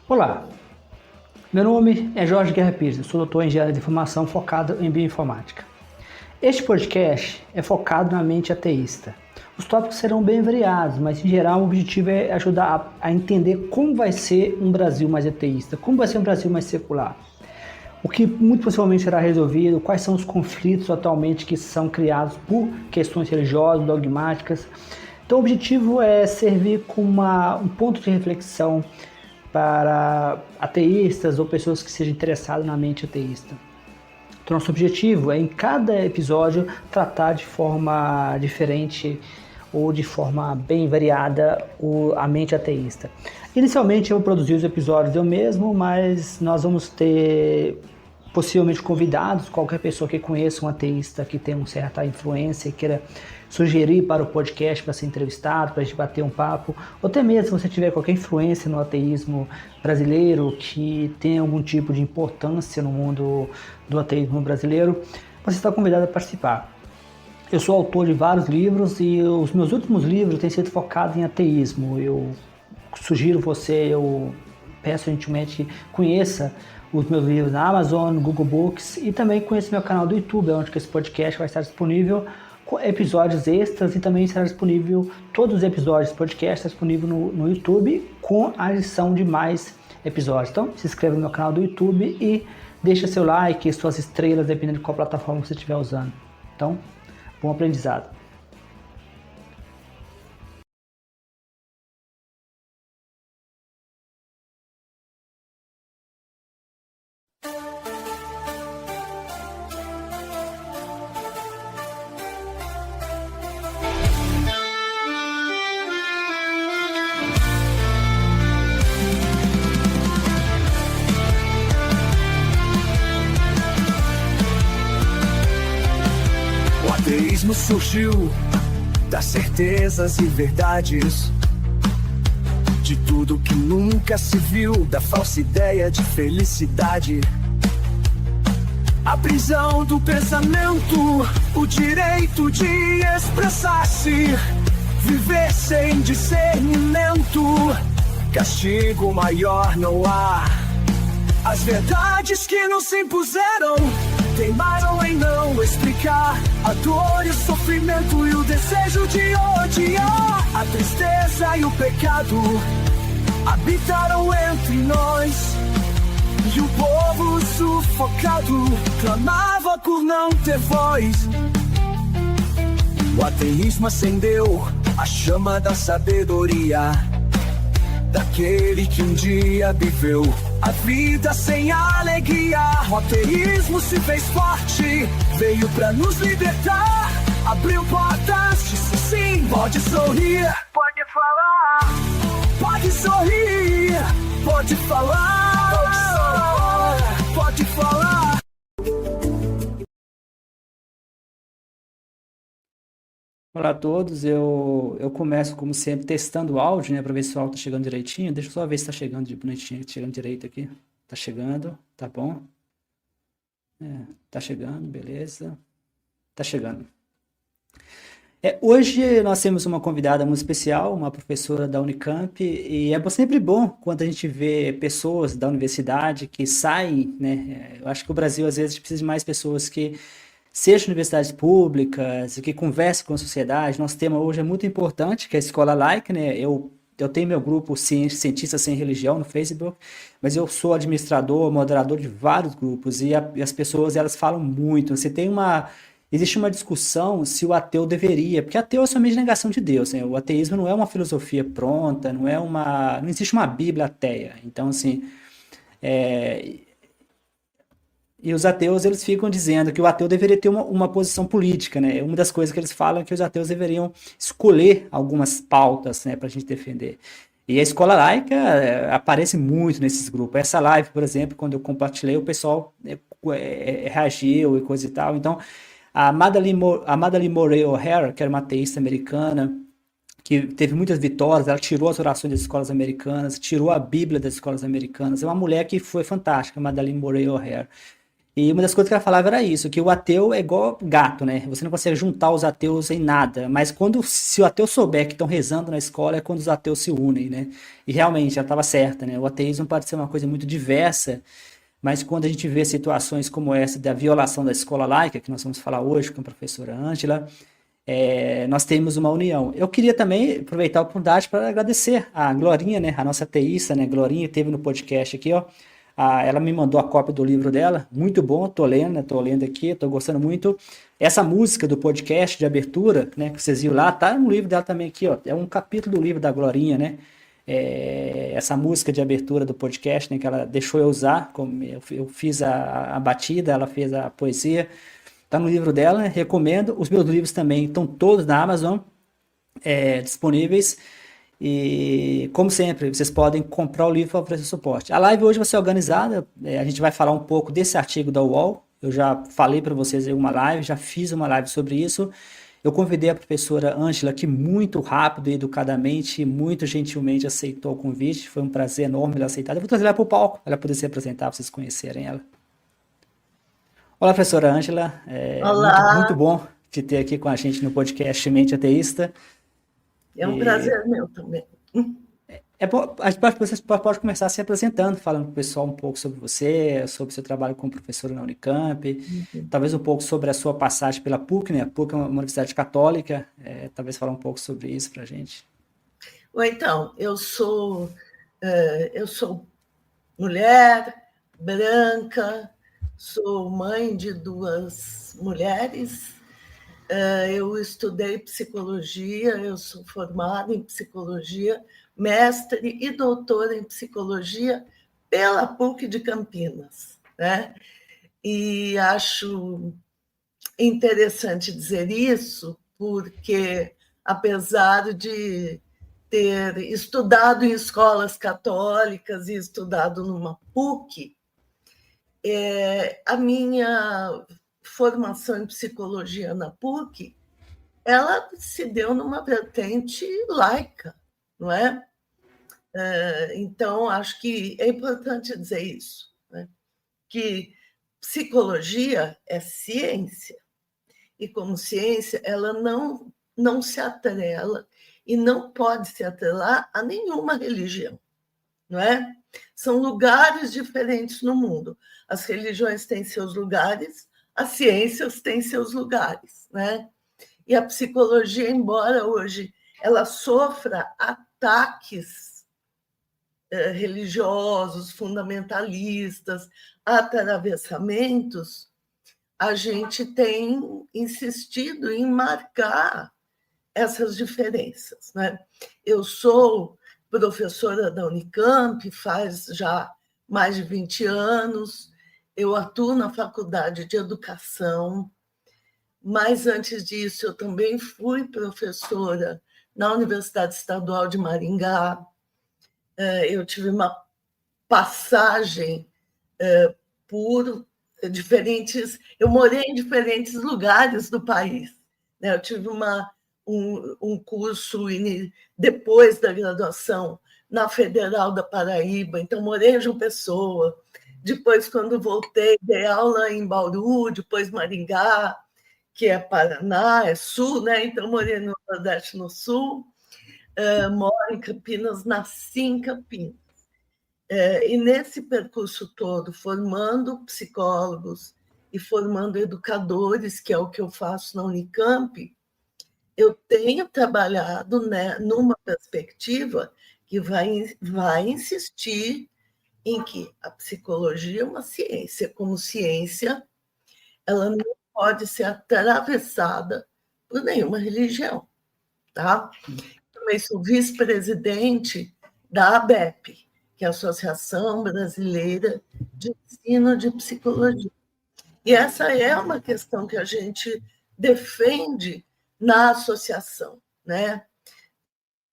Olá, meu nome é Jorge Guerra Pires, sou doutor em engenharia de informação focado em bioinformática. Este podcast é focado na mente ateísta. Os tópicos serão bem variados, mas em geral o objetivo é ajudar a entender como vai ser um Brasil mais ateísta, como vai ser um Brasil mais secular. O que muito possivelmente será resolvido, quais são os conflitos atualmente que são criados por questões religiosas, dogmáticas. Então o objetivo é servir como um ponto de reflexão para ateístas ou pessoas que sejam interessadas na mente ateísta. Então, nosso objetivo é, em cada episódio, tratar de forma diferente ou de forma bem variada a mente ateísta. Inicialmente, eu vou produzir os episódios eu mesmo, mas nós vamos ter possivelmente convidados, qualquer pessoa que conheça um ateísta que tem uma certa influência e queira sugerir para o podcast para ser entrevistado, para a gente bater um papo, ou até mesmo se você tiver qualquer influência no ateísmo brasileiro que tem algum tipo de importância no mundo do ateísmo brasileiro, você está convidado a participar. Eu sou autor de vários livros e os meus últimos livros têm sido focados em ateísmo. Eu sugiro eu peço gentilmente que conheça os meus livros na Amazon, no Google Books e também conheça meu canal do YouTube, onde esse podcast vai estar disponível com episódios extras e também será disponível, todos os episódios do podcast estão disponíveis no YouTube com a adição de mais episódios. Então se inscreva no meu canal do YouTube e deixa seu like, suas estrelas, dependendo de qual plataforma você estiver usando. Então, bom aprendizado. O ateísmo surgiu das certezas e verdades de tudo que nunca se viu, da falsa ideia de felicidade. A prisão do pensamento, o direito de expressar-se, viver sem discernimento, castigo maior não há. As verdades que nos impuseram teimaram em não explicar a dor e o sofrimento e o desejo de odiar. A tristeza e o pecado habitaram entre nós, e o povo sufocado clamava por não ter voz. O ateísmo acendeu a chama da sabedoria daquele que um dia viveu a vida sem alegria. O ateísmo se fez forte, veio pra nos libertar, abriu portas, disse sim, pode sorrir, pode falar, pode sorrir, pode falar, pode falar. Olá a todos, eu começo como sempre testando o áudio, né, para ver se o áudio tá chegando direitinho. Deixa eu só ver se tá chegando bonitinho, chegando direito aqui. Tá chegando, tá bom? Tá chegando, beleza. Tá chegando. Hoje nós temos uma convidada muito especial, uma professora da Unicamp, e é sempre bom quando a gente vê pessoas da universidade que saem, né? Eu acho que o Brasil às vezes precisa de mais pessoas que sejam universidades públicas, que conversem com a sociedade. Nosso tema hoje é muito importante, que é a escola laica, né? Eu tenho meu grupo Cientistas Sem Religião no Facebook, mas eu sou administrador, moderador de vários grupos, e as pessoas elas falam muito. Existe uma discussão se o ateu deveria, porque ateu é somente negação de Deus, né? O ateísmo não é uma filosofia pronta, não existe uma Bíblia ateia. Então, assim, e os ateus, eles ficam dizendo que o ateu deveria ter uma posição política, né? Uma das coisas que eles falam é que os ateus deveriam escolher algumas pautas, né, para a gente defender. E a escola laica aparece muito nesses grupos. Essa live, por exemplo, quando eu compartilhei, o pessoal reagiu e coisa e tal. Então, a Madalyn Murray O'Hair, que era uma ateísta americana, que teve muitas vitórias, ela tirou as orações das escolas americanas, tirou a Bíblia das escolas americanas. É uma mulher que foi fantástica, Madalyn Murray O'Hair. E uma das coisas que ela falava era isso, que o ateu é igual gato, né? Você não consegue juntar os ateus em nada, mas se o ateu souber que estão rezando na escola, é quando os ateus se unem, né? E realmente, ela estava certa, né? O ateísmo pode ser uma coisa muito diversa, mas quando a gente vê situações como essa da violação da escola laica, que nós vamos falar hoje com a professora Ângela, nós temos uma união. Eu queria também aproveitar a oportunidade para agradecer a Glorinha, né, a nossa ateísta, né, Glorinha, que teve no podcast aqui, ó. Ela me mandou a cópia do livro dela, muito bom, tô lendo aqui, tô gostando muito. Essa música do podcast de abertura, né, que vocês viram lá, tá no livro dela também aqui, ó. É um capítulo do livro da Glorinha, né? Essa música de abertura do podcast, né, que ela deixou eu usar, como eu fiz a batida, ela fez a poesia. Tá no livro dela, né? Recomendo. Os meus livros também estão todos na Amazon, disponíveis. E, como sempre, vocês podem comprar o livro para oferecer suporte. A live hoje vai ser organizada. A gente vai falar um pouco desse artigo da UOL. Eu já falei para vocês em uma live, já fiz uma live sobre isso. Eu convidei a professora Ângela, que muito rápido e educadamente, muito gentilmente aceitou o convite. Foi um prazer enorme ela aceitar. Eu vou trazer ela para o palco, ela poder se apresentar, para vocês conhecerem ela. Olá, professora Ângela, muito, muito Olá, bom te ter aqui com a gente no podcast Mente Ateísta. é um E prazer meu também. você pode começar se apresentando, falando para o pessoal um pouco sobre você, sobre o seu trabalho como professora na Unicamp, talvez um pouco sobre a sua passagem pela PUC, né? A PUC é uma universidade católica, talvez falar um pouco sobre isso para a gente. Ou então, eu sou mulher, branca, sou mãe de 2 mulheres, eu estudei psicologia, eu sou formada em psicologia, mestre e doutora em psicologia pela PUC de Campinas, né? E acho interessante dizer isso, porque, apesar de ter estudado em escolas católicas e estudado numa PUC, a minha formação em psicologia na PUC, ela se deu numa vertente laica, não é? Então, acho que é importante dizer isso, né? Que psicologia é ciência, e como ciência, ela não se atrela e não pode se atrelar a nenhuma religião, não é? São lugares diferentes no mundo. As religiões têm seus lugares, as ciências têm seus lugares, né? E a psicologia, embora hoje ela sofra ataques religiosos, fundamentalistas, atravessamentos, a gente tem insistido em marcar essas diferenças, né? Eu sou professora da Unicamp faz já mais de 20 anos, eu atuo na Faculdade de Educação, mas antes disso eu também fui professora na Universidade Estadual de Maringá, eu tive uma passagem por diferentes. Eu morei em diferentes lugares do país, né? Eu tive um curso depois da graduação na Federal da Paraíba, então morei em João Pessoa. Depois, quando voltei, dei aula em Bauru, depois Maringá, que é Paraná, é sul, né? Então morei no Nordeste, no sul. Moro em Campinas, nasci em Campinas. E nesse percurso todo, formando psicólogos e formando educadores, que é o que eu faço na Unicamp, eu tenho trabalhado, né, numa perspectiva que vai insistir em que a psicologia é uma ciência. Como ciência, ela não pode ser atravessada por nenhuma religião. Tá? Também sou vice-presidente da ABEP, que é a Associação Brasileira de Ensino de Psicologia. E essa é uma questão que a gente defende na associação, né?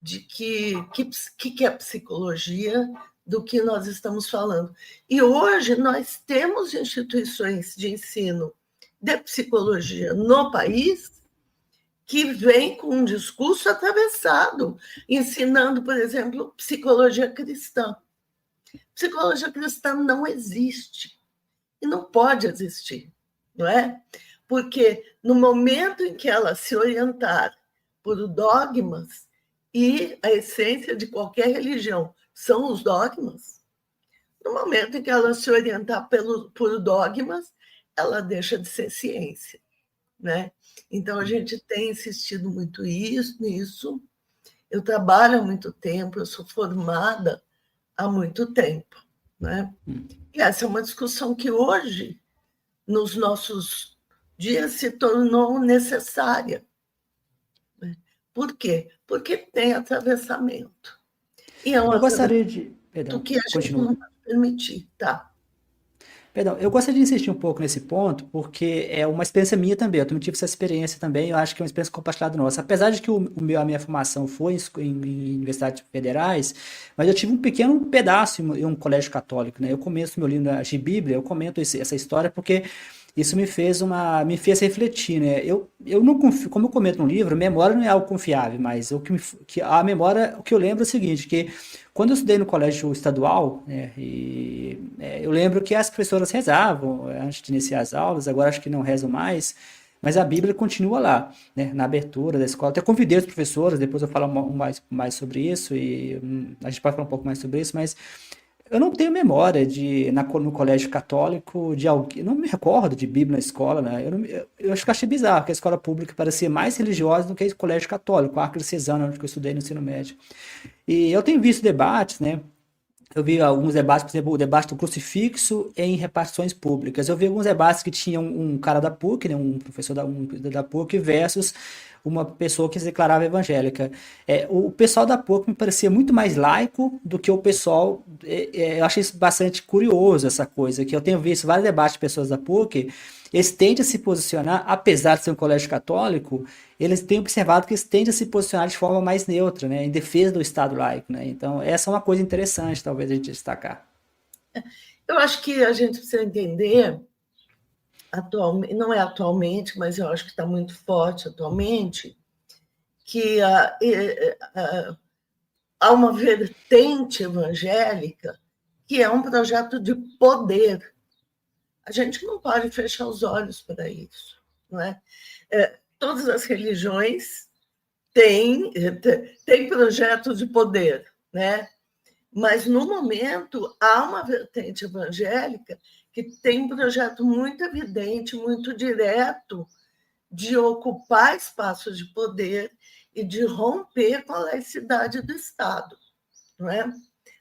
De que é psicologia, do que nós estamos falando. E hoje nós temos instituições de ensino de psicologia no país que vem com um discurso atravessado, ensinando, por exemplo, psicologia cristã. Psicologia cristã não existe. E não pode existir, não é? Porque no momento em que ela se orientar por dogmas, e a essência de qualquer religião são os dogmas, no momento em que ela se orientar por dogmas, ela deixa de ser ciência, né? Então, a gente tem insistido muito nisso. Eu trabalho há muito tempo, eu sou formada há muito tempo, né? E essa é uma discussão que hoje, nos nossos dias, se tornou necessária. Por quê? Porque tem atravessamento. E é um Eu gostaria atravessamento de... Perdão, que a gente continua. não pode permitir, tá? Perdão, eu gostaria de insistir um pouco nesse ponto, porque é uma experiência minha também. Eu também tive essa experiência também, eu acho que é uma experiência compartilhada nossa. Apesar de que a minha formação foi em universidades federais, mas eu tive um pequeno pedaço em um colégio católico, né? Eu começo meu livro de Bíblia, eu comento essa história porque isso me fez refletir, né? Eu não confio, como eu comento no livro, memória não é algo confiável, mas a memória, o que eu lembro é o seguinte, que quando eu estudei no colégio estadual, né, eu lembro que as professoras rezavam antes de iniciar as aulas, agora acho que não rezam mais, mas a Bíblia continua lá, né, na abertura da escola. Até convidei os professores, depois eu falo mais sobre isso, e a gente pode falar um pouco mais sobre isso, mas eu não tenho memória no colégio católico de alguém, não me recordo de Bíblia na escola, né? Eu acho que achei bizarro que a escola pública parecia mais religiosa do que o colégio católico, a Arquidiocesana, onde eu estudei no ensino médio. E eu tenho visto debates, né? Eu vi alguns debates, por exemplo, o debate do crucifixo em repartições públicas. Eu vi alguns debates que tinham um cara da PUC, né, um professor da PUC, versus uma pessoa que se declarava evangélica. O pessoal da PUC me parecia muito mais laico do que o pessoal. Eu achei isso bastante curioso, essa coisa, que eu tenho visto vários debates de pessoas da PUC, eles tendem a se posicionar, apesar de ser um colégio católico, eles têm observado que eles tendem a se posicionar de forma mais neutra, né, em defesa do Estado laico, né? Então, essa é uma coisa interessante, talvez, a gente destacar. Eu acho que a gente precisa entender, atualmente, não é atualmente, mas eu acho que está muito forte atualmente, que há uma vertente evangélica que é um projeto de poder. A gente não pode fechar os olhos para isso, não é? Todas as religiões têm projetos de poder, né? Mas, no momento, há uma vertente evangélica que tem um projeto muito evidente, muito direto, de ocupar espaços de poder e de romper com a laicidade do Estado, não é?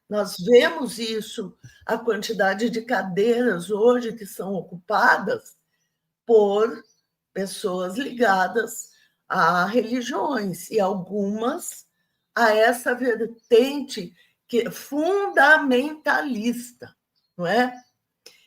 Nós vemos isso, a quantidade de cadeiras hoje que são ocupadas por pessoas ligadas a religiões, e algumas a essa vertente que é fundamentalista, não é?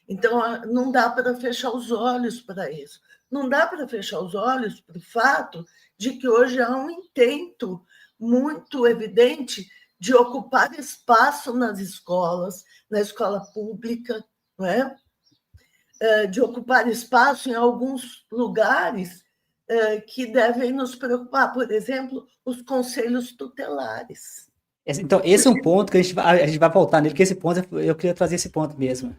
Então, não dá para fechar os olhos para isso. Não dá para fechar os olhos para o fato de que hoje há um intento muito evidente de ocupar espaço nas escolas, na escola pública, não é? De ocupar espaço em alguns lugares que devem nos preocupar, por exemplo, os conselhos tutelares. Então, esse é um ponto que a gente vai voltar nele, porque esse ponto, eu queria trazer esse ponto mesmo.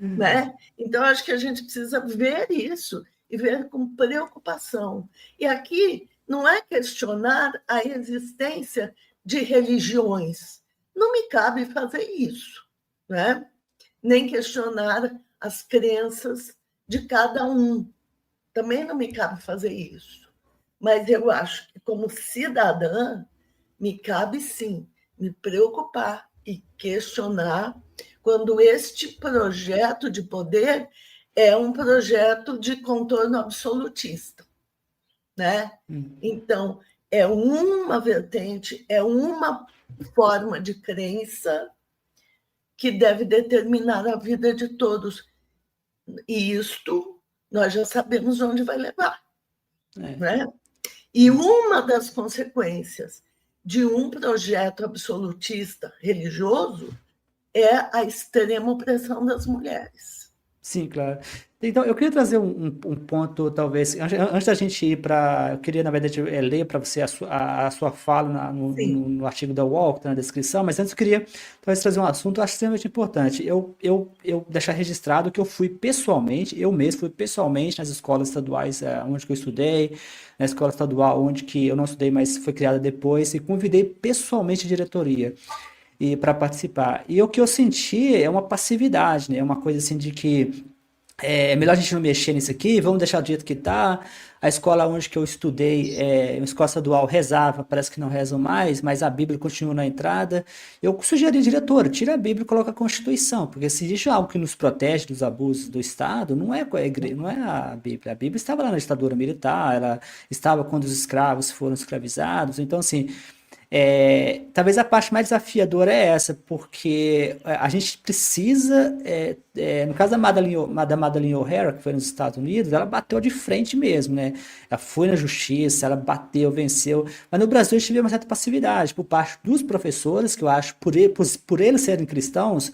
Né? Então, acho que a gente precisa ver isso e ver com preocupação. E aqui não é questionar a existência de religiões. Não me cabe fazer isso, né? Nem questionar as crenças de cada um. Também não me cabe fazer isso. Mas eu acho que, como cidadã, me cabe sim me preocupar e questionar quando este projeto de poder é um projeto de contorno absolutista, né? Então, é uma vertente, é uma forma de crença que deve determinar a vida de todos. E isto nós já sabemos onde vai levar, né? E uma das consequências de um projeto absolutista religioso é a extrema opressão das mulheres. Sim, claro. Então, eu queria trazer um ponto, talvez, antes da gente ir para. Eu queria, na verdade, ler para você a sua fala Sim, no artigo da UOL, que está na descrição, mas antes eu queria, talvez, trazer um assunto que eu acho extremamente importante. Eu deixar registrado que eu mesmo fui pessoalmente nas escolas estaduais onde que eu estudei, na escola estadual onde que eu não estudei, mas foi criada depois, e convidei pessoalmente a diretoria e para participar. E o que eu senti é uma passividade, né? É uma coisa assim de que é melhor a gente não mexer nisso aqui, vamos deixar do jeito que tá. A escola onde que eu estudei, uma escola estadual, rezava, parece que não rezam mais, mas a Bíblia continua na entrada. Eu sugeri, diretor, tira a Bíblia e coloca a Constituição, porque se existe algo que nos protege dos abusos do Estado, não é a igreja, não é a Bíblia. A Bíblia estava lá na ditadura militar, ela estava quando os escravos foram escravizados. Então, assim, talvez a parte mais desafiadora é essa, porque a gente precisa, no caso da Madeleine O'Hara, que foi nos Estados Unidos, ela bateu de frente mesmo, né? Ela foi na justiça, ela bateu, venceu, mas no Brasil a gente vê uma certa passividade por parte dos professores, que eu acho, por eles serem cristãos,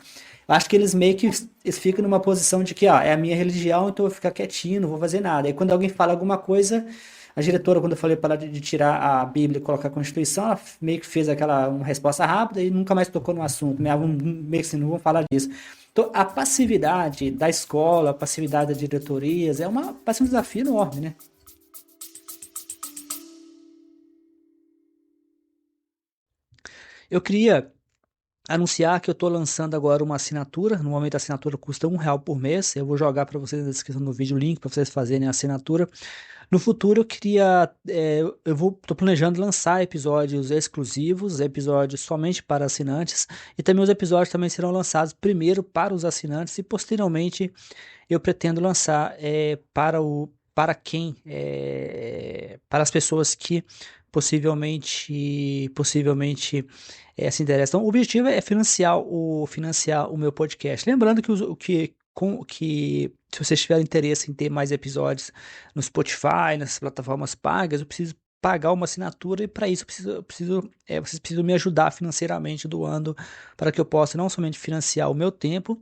eu acho que eles meio que eles ficam numa posição de que, é a minha religião, então eu vou ficar quietinho, não vou fazer nada. E quando alguém fala alguma coisa, a diretora, quando eu falei para ela de tirar a Bíblia e colocar a Constituição, ela meio que fez uma resposta rápida e nunca mais tocou no assunto. Meio que assim, não vão falar disso. Então, a passividade da escola, a passividade das diretorias, parece um desafio enorme, né? Eu queria anunciar que eu estou lançando agora uma assinatura. No momento a assinatura custa R$ 1 por mês. Eu vou jogar para vocês na descrição do vídeo o link para vocês fazerem a assinatura. No futuro eu queria, tô planejando lançar episódios exclusivos, episódios somente para assinantes, e também os episódios também serão lançados primeiro para os assinantes e posteriormente eu pretendo lançar para as pessoas que possivelmente se interessam. Então, o objetivo é financiar o meu podcast. Lembrando que se vocês tiverem interesse em ter mais episódios no Spotify, nessas plataformas pagas, eu preciso pagar uma assinatura e para isso vocês precisam me ajudar financeiramente doando para que eu possa não somente financiar o meu tempo,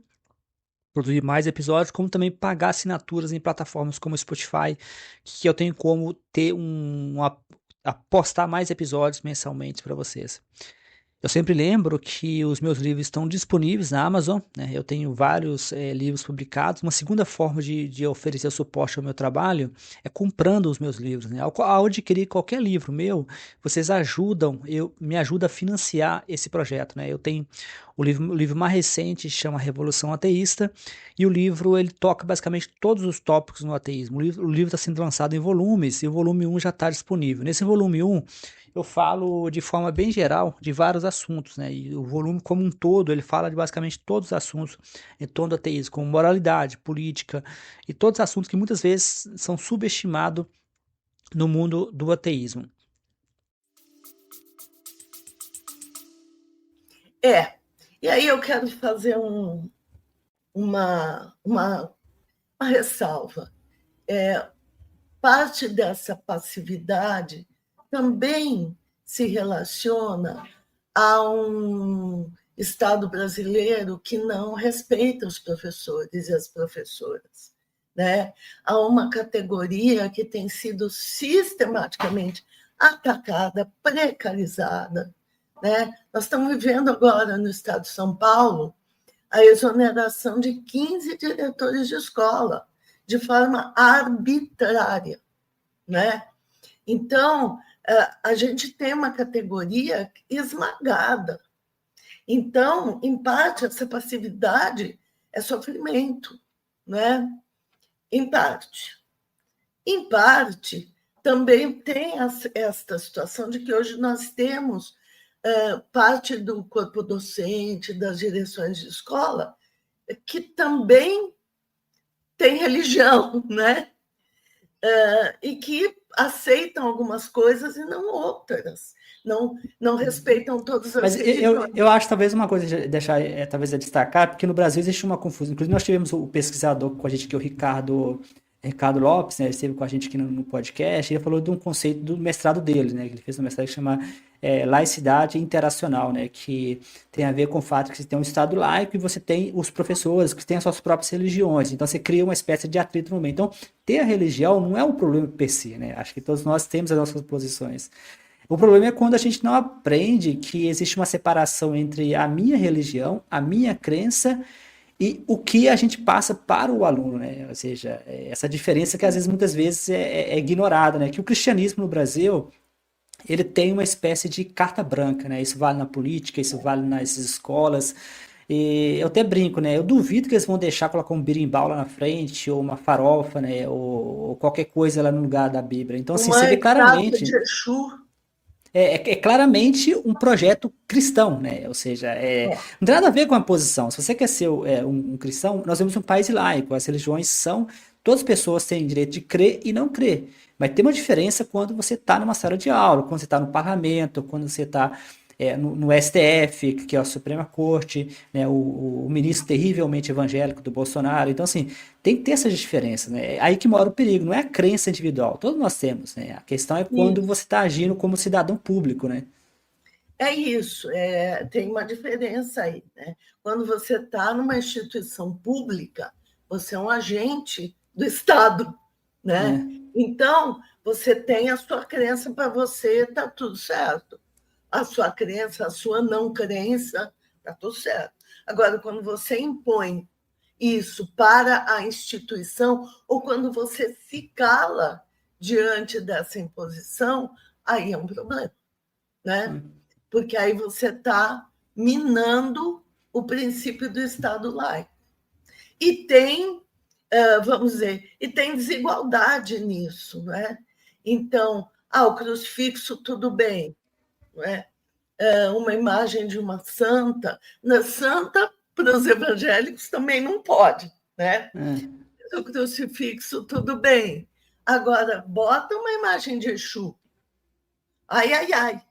produzir mais episódios, como também pagar assinaturas em plataformas como o Spotify, que eu tenho como postar mais episódios mensalmente para vocês. Eu sempre lembro que os meus livros estão disponíveis na Amazon, né? Eu tenho vários livros publicados. Uma segunda forma de oferecer suporte ao meu trabalho é comprando os meus livros, né? Ao adquirir qualquer livro meu, vocês me ajudam a financiar esse projeto, né? Eu tenho o livro mais recente, chama Revolução Ateísta, e o livro ele toca basicamente todos os tópicos no ateísmo. O livro está sendo lançado em volumes, e o volume 1 já está disponível. Nesse volume 1, eu falo de forma bem geral de vários assuntos, né? E o volume como um todo, ele fala de basicamente todos os assuntos em torno do ateísmo, como moralidade, política e todos os assuntos que muitas vezes são subestimados no mundo do ateísmo. E aí eu quero fazer uma ressalva. Parte dessa passividade também se relaciona a um Estado brasileiro que não respeita os professores e as professoras, né? Há uma categoria que tem sido sistematicamente atacada, precarizada, né? Nós estamos vivendo agora no estado de São Paulo a exoneração de 15 diretores de escola, de forma arbitrária, né? Então, a gente tem uma categoria esmagada. Então, em parte, essa passividade é sofrimento, né? Em parte. Em parte, também tem esta situação de que hoje nós temos parte do corpo docente, das direções de escola, que também tem religião, né? E que aceitam algumas coisas e não outras, não respeitam todas as Mas religiões. eu acho talvez uma coisa de deixar, talvez a destacar, porque no Brasil existe uma confusão. Inclusive, nós tivemos o pesquisador com a gente aqui, o Ricardo Ricardo Lopes, né, ele esteve com a gente aqui no podcast, ele falou de um conceito do mestrado dele, né, que ele fez um mestrado que chama laicidade interacional, né, que tem a ver com o fato que você tem um Estado laico e você tem os professores que têm as suas próprias religiões, então você cria uma espécie de atrito no meio. Então, ter a religião não é um problema per se, né, acho que todos nós temos as nossas posições. O problema é quando a gente não aprende que existe uma separação entre a minha religião, a minha crença e o que a gente passa para o aluno, né? Ou seja, essa diferença que às vezes, muitas vezes é ignorada, né? Que o cristianismo no Brasil, ele tem uma espécie de carta branca, né? Isso vale na política, isso vale nas escolas. E eu até brinco, né? Eu duvido que eles vão deixar colocar um birimbau lá na frente, ou uma farofa, né? Ou qualquer coisa lá no lugar da Bíblia. Então, assim, você Uma vê estátua de claramente Exu. é claramente um projeto cristão, né? Ou seja, não tem nada a ver com a posição. Se você quer ser um cristão, nós temos um país laico. As religiões são. Todas as pessoas têm direito de crer e não crer. Mas tem uma diferença quando você está numa sala de aula, quando você está no parlamento, quando você está no STF, que é a Suprema Corte, né, o ministro terrivelmente evangélico do Bolsonaro. Então, assim, tem que ter essas diferenças, né? É aí que mora o perigo, não é a crença individual, todos nós temos, né? A questão é quando Isso. você está agindo como cidadão público, né? É isso, tem uma diferença aí, né? Quando você está numa instituição pública, você é um agente do Estado, né? É, Então, você tem a sua crença para você, está tudo certo. A sua crença, a sua não crença, está tudo certo. Agora, quando você impõe isso para a instituição, ou quando você se cala diante dessa imposição, aí é um problema, né? Porque aí você está minando o princípio do Estado laico. E tem, vamos dizer, e tem desigualdade nisso, né? Então, o crucifixo, tudo bem, não é? Uma imagem de uma santa, na santa, para os evangélicos também não pode, né? é. O crucifixo, tudo bem. Agora, bota uma imagem de Exu. Ai, ai, ai.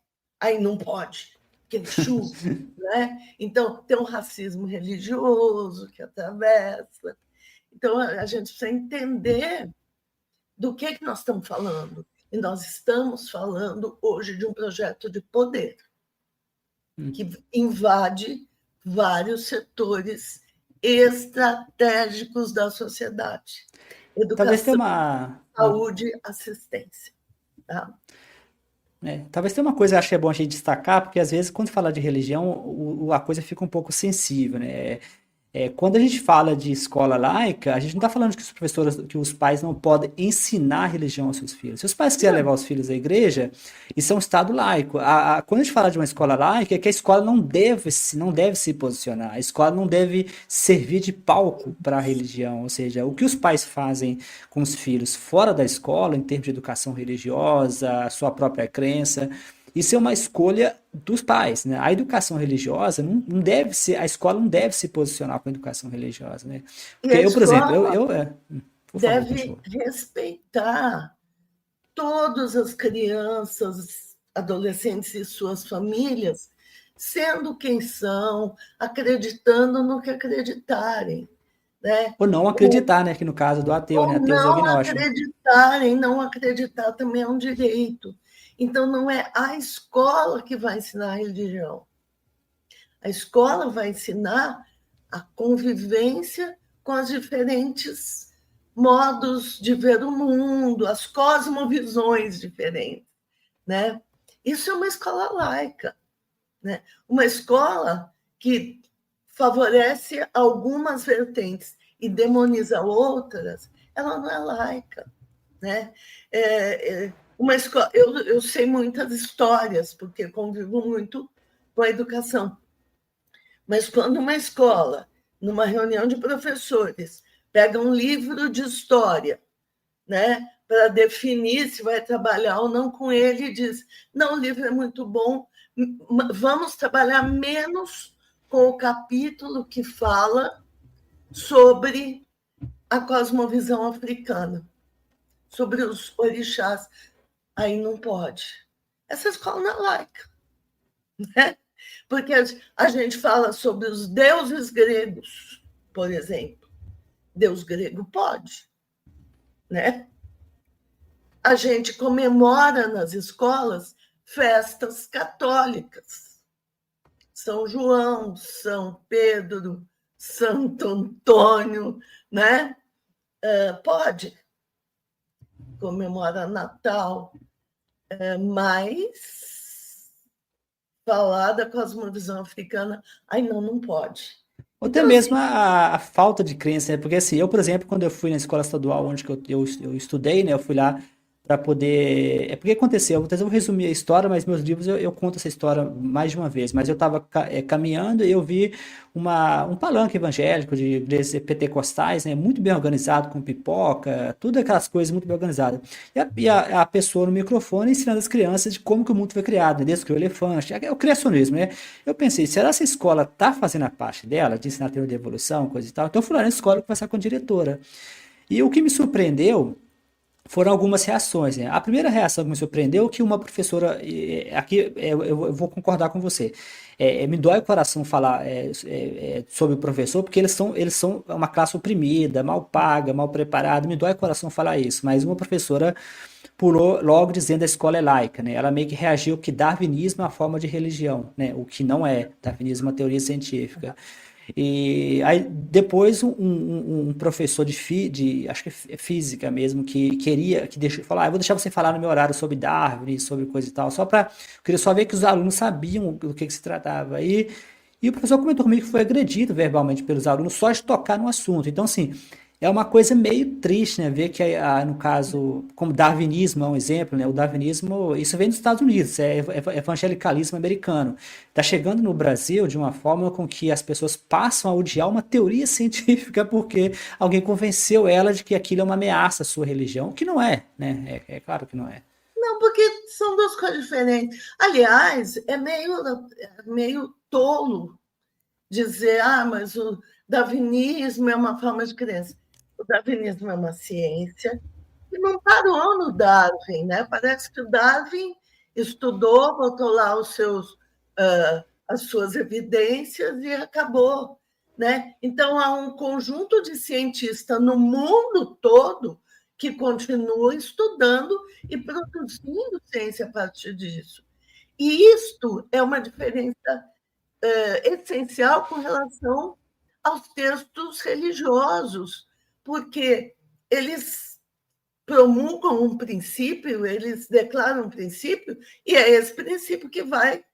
Aí não pode, que é Exu, né? Então, tem um racismo religioso que atravessa. Então, a gente precisa entender do que nós estamos falando. E nós estamos falando hoje de um projeto de poder que invade vários setores estratégicos da sociedade. Talvez tenha Educação, saúde, assistência. Tá? Talvez tenha uma coisa que eu acho que é bom a gente destacar, porque às vezes quando fala de religião, a coisa fica um pouco sensível, né? Quando a gente fala de escola laica, a gente não está falando que os professores, que os pais não podem ensinar a religião aos seus filhos. Se os pais quiserem levar os filhos à igreja, isso é um estado laico. Quando a gente fala de uma escola laica, é que a escola não deve se posicionar, a escola não deve servir de palco para a religião. Ou seja, o que os pais fazem com os filhos fora da escola, em termos de educação religiosa, a sua própria crença, isso é uma escolha dos pais, né? A educação religiosa não deve ser, a escola não deve se posicionar com a educação religiosa, né? E Porque a eu, por exemplo, escola por favor, deve continua. respeitar todas as crianças, adolescentes e suas famílias, sendo quem são, acreditando no que acreditarem, né? Ou não acreditar, né? Que no caso do ateu, né? Ou Ateus não agnósticos. acreditarem, não acreditar também é um direito. Então, não é a escola que vai ensinar a religião. A escola vai ensinar a convivência com os diferentes modos de ver o mundo, as cosmovisões diferentes, né? Isso é uma escola laica, né? Uma escola que favorece algumas vertentes e demoniza outras, ela não é laica, né? Uma escola, eu sei muitas histórias porque convivo muito com a educação. Mas quando uma escola, numa reunião de professores, pega um livro de história, né, para definir se vai trabalhar ou não com ele, e diz: não, o livro é muito bom, vamos trabalhar menos com o capítulo que fala sobre a cosmovisão africana, sobre os orixás. Aí não pode. Essa escola não é laica, né? Porque a gente fala sobre os deuses gregos, por exemplo. Deus grego pode. né? A gente comemora nas escolas festas católicas. São João, São Pedro, Santo Antônio, né? Pode comemorar Natal, mas falar da cosmovisão africana, ai, não pode. Ou até Então, assim, mesmo a falta de crença, né? Porque assim, eu, por exemplo, quando eu fui na escola estadual onde que eu estudei, né? Eu fui lá para poder. É porque aconteceu, eu vou resumir a história, mas meus livros eu conto essa história mais de uma vez. Mas eu estava caminhando e eu vi um palanque evangélico de igrejas pentecostais, né? Muito bem organizado, com pipoca, tudo aquelas coisas muito bem organizadas. E a pessoa no microfone ensinando as crianças de como que o mundo foi criado, né? Desde que o elefante, é o criacionismo, né? Eu pensei, será que essa escola está fazendo a parte dela, de ensinar teoria de evolução, coisa e tal? Então eu fui lá na escola conversar com a diretora. E o que me surpreendeu foram algumas reações, né? A primeira reação que me surpreendeu é que uma professora, aqui eu vou concordar com você, me dói o coração falar sobre o professor, porque eles são uma classe oprimida, mal paga, mal preparada, me dói o coração falar isso, mas uma professora pulou logo dizendo que a escola é laica, né? Ela meio que reagiu que darwinismo é uma forma de religião, né? O que não é. Darwinismo é uma teoria científica. E aí depois um professor acho que é física mesmo, que deixou falar, eu vou deixar você falar no meu horário sobre Darwin, sobre coisa e tal, queria só ver que os alunos sabiam do que se tratava. E o professor comentou comigo que foi agredido verbalmente pelos alunos só de tocar no assunto. Então, assim, é uma coisa meio triste, né? Ver que, no caso, como darwinismo é um exemplo, né? O darwinismo, isso vem dos Estados Unidos, é evangelicalismo americano. Está chegando no Brasil de uma forma com que as pessoas passam a odiar uma teoria científica porque alguém convenceu ela de que aquilo é uma ameaça à sua religião, que não é, né? É claro que não é. não, porque são duas coisas diferentes. Aliás, é meio tolo dizer, mas o darwinismo é uma forma de crença. O darwinismo é uma ciência que não parou no Darwin, né? Parece que o Darwin estudou, botou lá as suas evidências e acabou, né? Então há um conjunto de cientistas no mundo todo que continua estudando e produzindo ciência a partir disso. E isto é uma diferença essencial com relação aos textos religiosos, porque eles promulgam um princípio, eles declaram um princípio, e é esse princípio que vai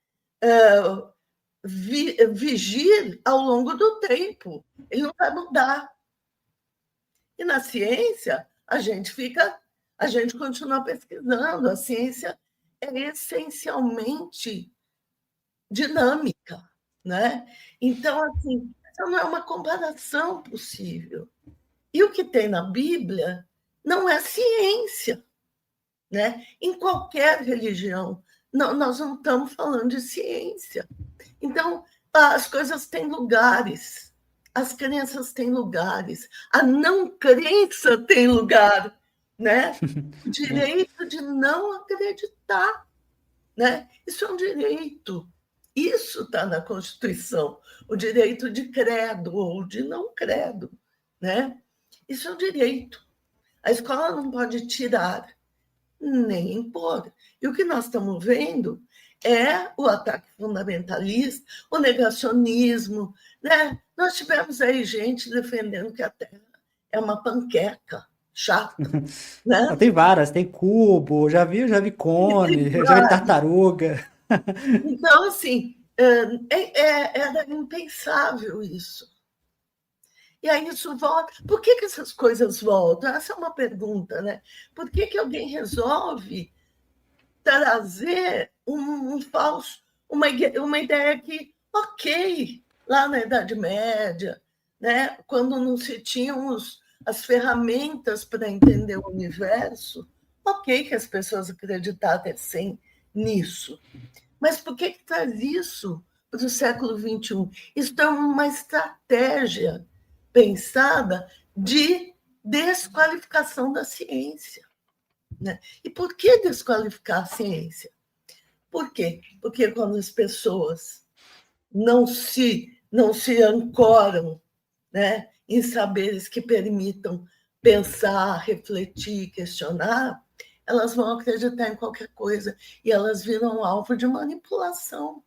vigir ao longo do tempo. Ele não vai mudar. E na ciência, a gente continua pesquisando. A ciência é essencialmente dinâmica, né? Então, assim, essa não é uma comparação possível. E o que tem na Bíblia não é ciência, né? Em qualquer religião, nós não estamos falando de ciência. Então, as coisas têm lugares, as crenças têm lugares, a não crença tem lugar, né? O direito de não acreditar, né? Isso é um direito. Isso está na Constituição, o direito de credo ou de não credo, né? Isso é um direito. A escola não pode tirar nem impor. E o que nós estamos vendo é o ataque fundamentalista, o negacionismo, né? Nós tivemos aí gente defendendo que a Terra é uma panqueca chata, né? Tem várias, tem cubo, já vi cone, já vi tartaruga. Então, assim, era impensável isso. E aí isso volta. Por que essas coisas voltam? Essa é uma pergunta, né? Por que alguém resolve trazer uma ideia que, ok, lá na Idade Média, né, quando não se tinham as ferramentas para entender o universo, ok que as pessoas acreditassem nisso. Mas por que traz isso para o século XXI? Isso é uma estratégia pensada de desqualificação da ciência, né? E por que desqualificar a ciência? Por quê? Porque quando as pessoas não se ancoram, né, em saberes que permitam pensar, refletir, questionar, elas vão acreditar em qualquer coisa e elas viram alvo de manipulação.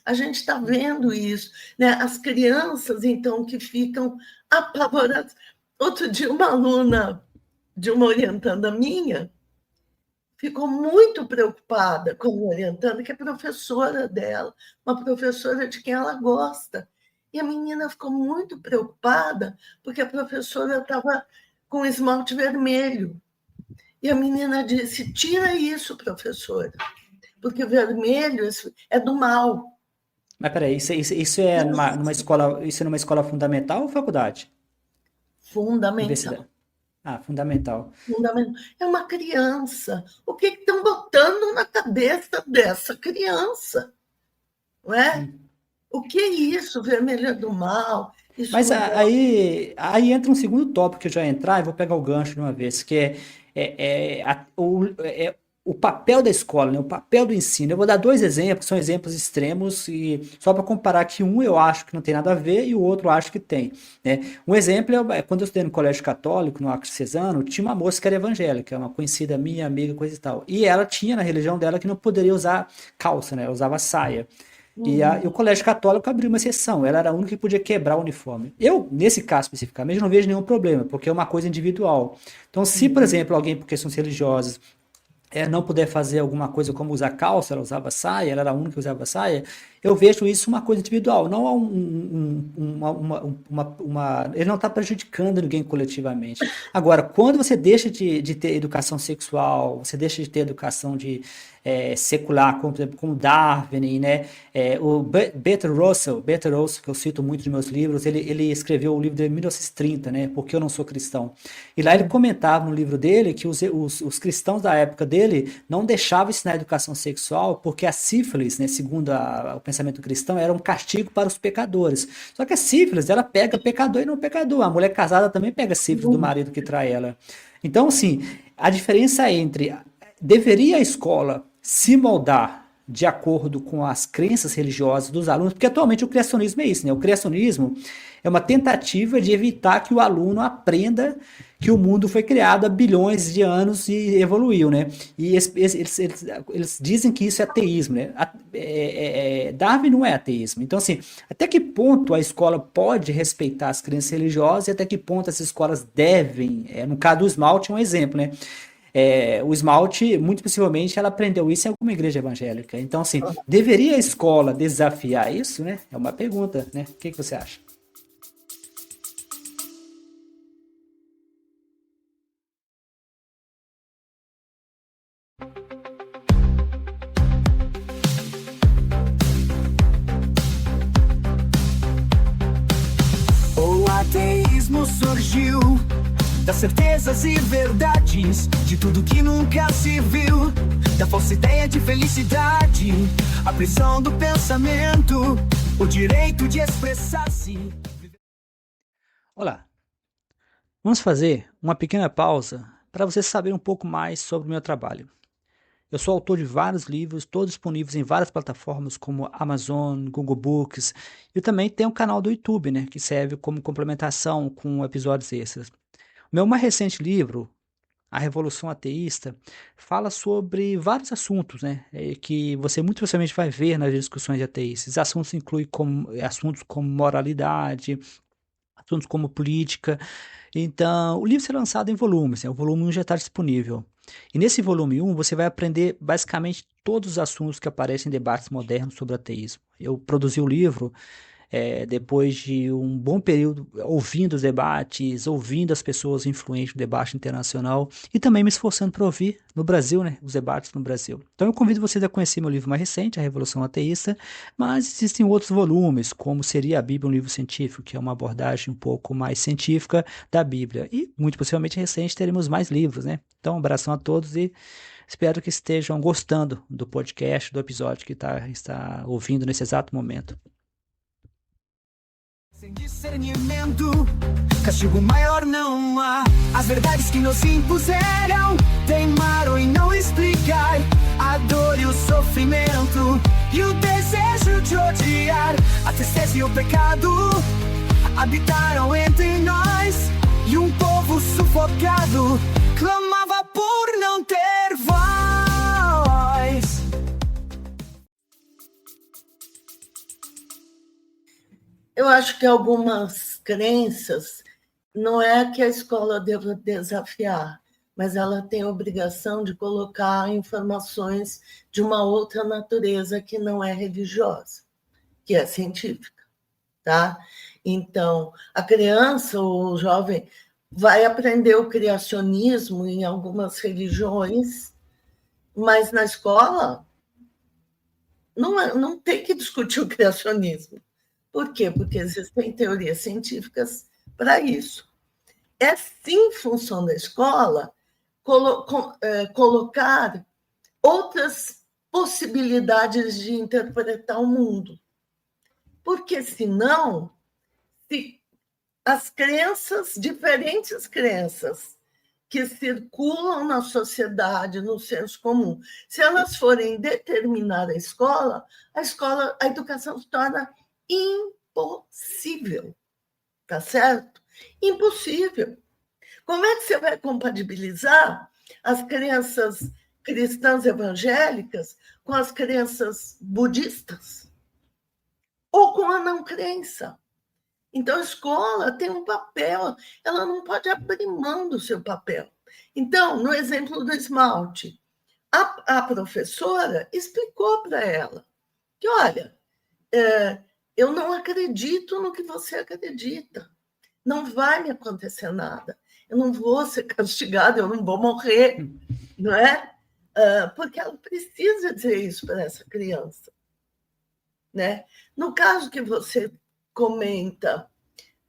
A gente está vendo isso, né? As crianças, então, que ficam apavoradas. Outro dia, uma aluna de uma orientanda minha ficou muito preocupada com a orientanda, que é professora dela, uma professora de quem ela gosta. E a menina ficou muito preocupada porque a professora estava com esmalte vermelho. E a menina disse: tira isso, professora, porque o vermelho é do mal. Mas peraí, isso é numa escola, isso é numa escola fundamental ou faculdade? Fundamental. Universidade. Ah, fundamental. Fundamental. É uma criança. O que estão botando na cabeça dessa criança? Não é? O que é isso? Vermelho é do mal. Isso Mas não é. aí entra um segundo tópico que eu já ia entrar e vou pegar o gancho de uma vez, que o papel da escola, né? O papel do ensino. Eu vou dar dois exemplos, são exemplos extremos, e só para comparar que um eu acho que não tem nada a ver e o outro eu acho que tem, né? Um exemplo é quando eu estudei no colégio católico, no Arquidiocesano, tinha uma moça que era evangélica, uma conhecida minha, amiga, coisa e tal. E ela tinha na religião dela que não poderia usar calça, né? Ela usava saia. E o colégio católico abriu uma exceção, ela era a única que podia quebrar o uniforme. Eu, nesse caso especificamente, não vejo nenhum problema, porque é uma coisa individual. Então, se, por exemplo, alguém por questões religiosas não puder fazer alguma coisa como usar calça, ela usava saia, ela era a única que usava saia, eu vejo isso uma coisa individual, não ele não está prejudicando ninguém coletivamente. Agora, quando você deixa de ter educação sexual, você deixa de ter educação secular, como, por exemplo, como Darwin, né? O Bertrand Russell, que eu cito muito nos meus livros, ele escreveu o livro de 1930, né? Porque eu não sou cristão. E lá ele comentava no livro dele que os cristãos da época dele não deixavam ensinar educação sexual porque a sífilis, né, segundo o pensamento cristão, era um castigo para os pecadores. Só que a sífilis, ela pega pecador e não pecador. A mulher casada também pega sífilis do marido que trai ela. Então, assim, a diferença entre... Deveria a escola se moldar de acordo com as crenças religiosas dos alunos, porque atualmente o criacionismo é isso, né? O criacionismo é uma tentativa de evitar que o aluno aprenda que o mundo foi criado há bilhões de anos e evoluiu, né? E eles dizem que isso é ateísmo, né? Darwin não é ateísmo. Então, assim, até que ponto a escola pode respeitar as crenças religiosas e até que ponto as escolas devem, no caso do esmalte, é um exemplo, né? O esmalte, muito possivelmente, ela aprendeu isso em alguma igreja evangélica. Então, assim, deveria a escola desafiar isso, né? É uma pergunta, né? O que você acha? O ateísmo surgiu das certezas e verdades, de tudo que nunca se viu, da falsa ideia de felicidade, a prisão do pensamento, o direito de expressar-se. Olá, vamos fazer uma pequena pausa para você saber um pouco mais sobre o meu trabalho. Eu sou autor de vários livros, todos disponíveis em várias plataformas como Amazon, Google Books, e eu também tenho um canal do YouTube, né, que serve como complementação com episódios extras. O meu mais recente livro, A Revolução Ateísta, fala sobre vários assuntos, né, que você muito possivelmente vai ver nas discussões de ateístas. Esses assuntos incluem assuntos como moralidade, assuntos como política. Então, o livro será lançado em volumes, né? O volume 1 já está disponível. E nesse volume 1 você vai aprender basicamente todos os assuntos que aparecem em debates modernos sobre ateísmo. Eu produzi o livro depois de um bom período ouvindo os debates, ouvindo as pessoas influentes no debate internacional e também me esforçando para ouvir no Brasil, né, os debates no Brasil. Então eu convido vocês a conhecer meu livro mais recente, A Revolução Ateísta, mas existem outros volumes, como seria a Bíblia, um livro científico, que é uma abordagem um pouco mais científica da Bíblia. E muito possivelmente recente teremos mais livros, né? Então um abração a todos e espero que estejam gostando do podcast, do episódio que está ouvindo nesse exato momento. Sem discernimento, castigo maior não há. As verdades que nos impuseram teimaram em não explicar a dor e o sofrimento e o desejo de odiar. A tristeza e o pecado habitaram entre nós e um povo mundo sufocado clamava por não ter voz. Eu acho que algumas crenças não é que a escola deva desafiar, mas ela tem a obrigação de colocar informações de uma outra natureza que não é religiosa, que é científica, tá? Então, a criança ou o jovem vai aprender o criacionismo em algumas religiões, mas na escola não tem que discutir o criacionismo. Por quê? Porque existem teorias científicas para isso. É sim função da escola colocar outras possibilidades de interpretar o mundo. Porque senão, se as crenças, diferentes crenças que circulam na sociedade, no senso comum, se elas forem determinar a educação se torna impossível, tá certo? Impossível. Como é que você vai compatibilizar as crenças cristãs evangélicas com as crenças budistas? Ou com a não crença? Então, a escola tem um papel, ela não pode abrir mão do seu papel. Então, no exemplo do esmalte, a professora explicou para ela que, olha, eu não acredito no que você acredita. Não vai me acontecer nada. Eu não vou ser castigada, eu não vou morrer, não é? Porque ela precisa dizer isso para essa criança, né? No caso que você comenta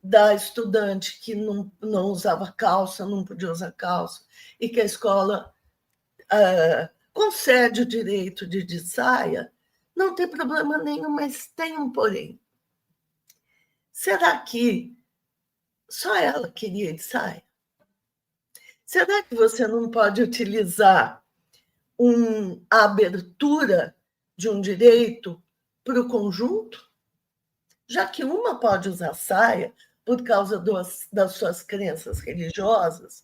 da estudante que não usava calça, não podia usar calça, e que a escola concede o direito de ir de saia, não tem problema nenhum, mas tem um porém. Será que só ela queria ir de saia? Será que você não pode utilizar a abertura de um direito para o conjunto? Já que uma pode usar saia por causa das suas crenças religiosas,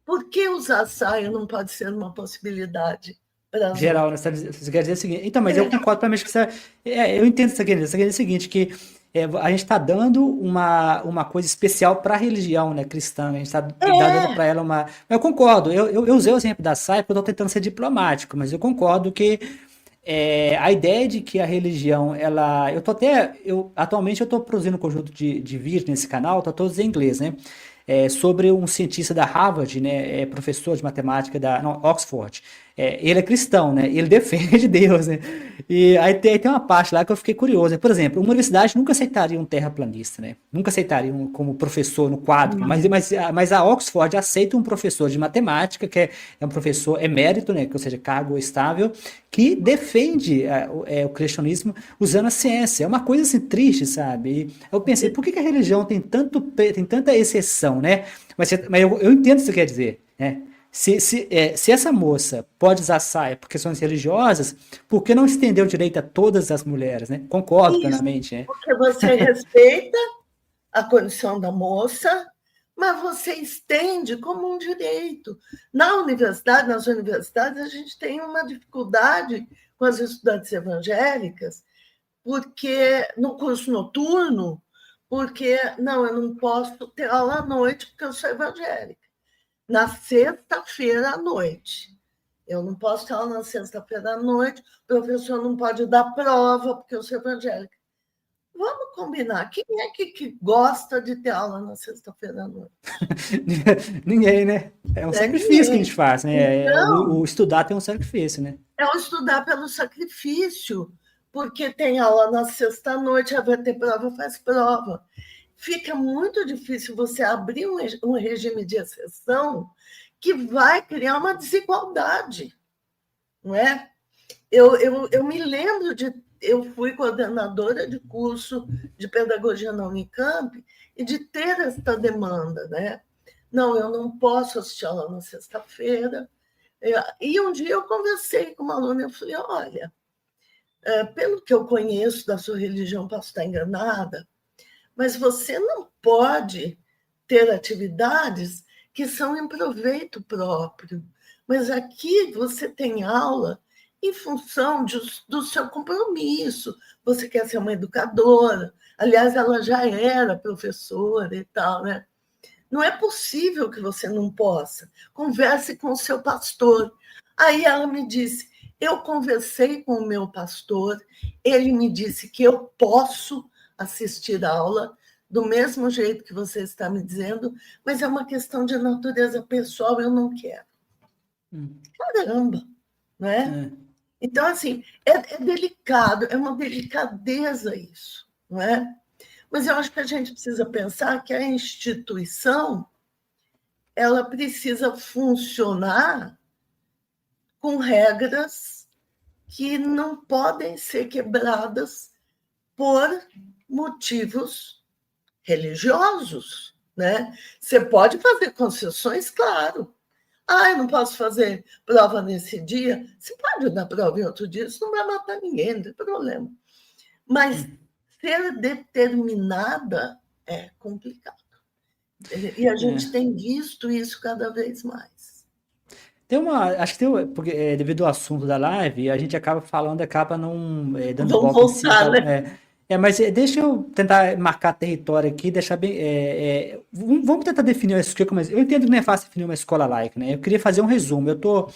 por que usar saia não pode ser uma possibilidade para as Geral, né? Você quer dizer o seguinte. Então, mas eu concordo plenamente que eu entendo isso aqui. Isso aqui é o seguinte, que a gente está dando uma coisa especial para a religião, né, cristã. A gente está dando para ela uma. Eu concordo. Eu usei o exemplo da saia porque eu estou tentando ser diplomático, mas eu concordo que a ideia de que a religião, atualmente eu estou produzindo um conjunto de vídeos nesse canal, tá todos em inglês, né? Sobre um cientista da Harvard, né? Professor de matemática da Oxford. Ele é cristão, né? Ele defende Deus, né? E aí tem uma parte lá que eu fiquei curioso, né? Por exemplo, uma universidade nunca aceitaria um terraplanista, né? Nunca aceitaria como professor no quadro, mas a Oxford aceita um professor de matemática, que é um professor emérito, né? Ou seja, cargo estável, que defende o cristianismo usando a ciência. É uma coisa assim triste, sabe? E eu pensei, por que a religião tem tanta exceção, né? Mas eu entendo o que você quer dizer, né? Se essa moça pode usar saia por questões religiosas, por que não estender o direito a todas as mulheres, né? Concordo plenamente, né? Porque você respeita a condição da moça, mas você estende como um direito. Nas universidades, a gente tem uma dificuldade com as estudantes evangélicas, porque no curso noturno, porque eu não posso ter aula à noite porque eu sou evangélica. Na sexta-feira à noite. Eu não posso ter aula na sexta-feira à noite, o professor não pode dar prova porque eu sou evangélica. Vamos combinar. Quem é que gosta de ter aula na sexta-feira à noite? Ninguém, né? É um sacrifício que a gente faz, né? Então, o estudar tem um sacrifício, né? É o estudar pelo sacrifício, porque tem aula na sexta à noite, vai ter prova, faz prova. Fica muito difícil você abrir um regime de exceção que vai criar uma desigualdade, não é? Eu me lembro eu fui coordenadora de curso de pedagogia na Unicamp e de ter esta demanda, né? Não, eu não posso assistir aula na sexta-feira. E um dia eu conversei com uma aluna, eu falei, olha, pelo que eu conheço da sua religião, posso estar enganada, mas você não pode ter atividades que são em proveito próprio. Mas aqui você tem aula em função do seu compromisso. Você quer ser uma educadora. Aliás, ela já era professora e tal, né? Não é possível que você não possa. Converse com o seu pastor. Aí ela me disse, eu conversei com o meu pastor, ele me disse que eu posso assistir a aula do mesmo jeito que você está me dizendo, mas é uma questão de natureza pessoal, eu não quero. Caramba, não é? Então, assim, é delicado, é uma delicadeza isso, não é? Mas eu acho que a gente precisa pensar que a instituição ela precisa funcionar com regras que não podem ser quebradas por motivos religiosos, né? Você pode fazer concessões, claro. Eu não posso fazer prova nesse dia. Você pode dar prova em outro dia, isso não vai matar ninguém, não tem problema. Mas ser determinada é complicado. E a gente tem visto isso cada vez mais. Acho que porque devido ao assunto da live, a gente acaba falando, acaba não dando Vamos volta em si, voltar, né? mas deixa eu tentar marcar território aqui, deixar bem. Vamos tentar definir uma escola, mas eu entendo que não é fácil definir uma escola laica, né? Eu queria fazer um resumo. Eu tô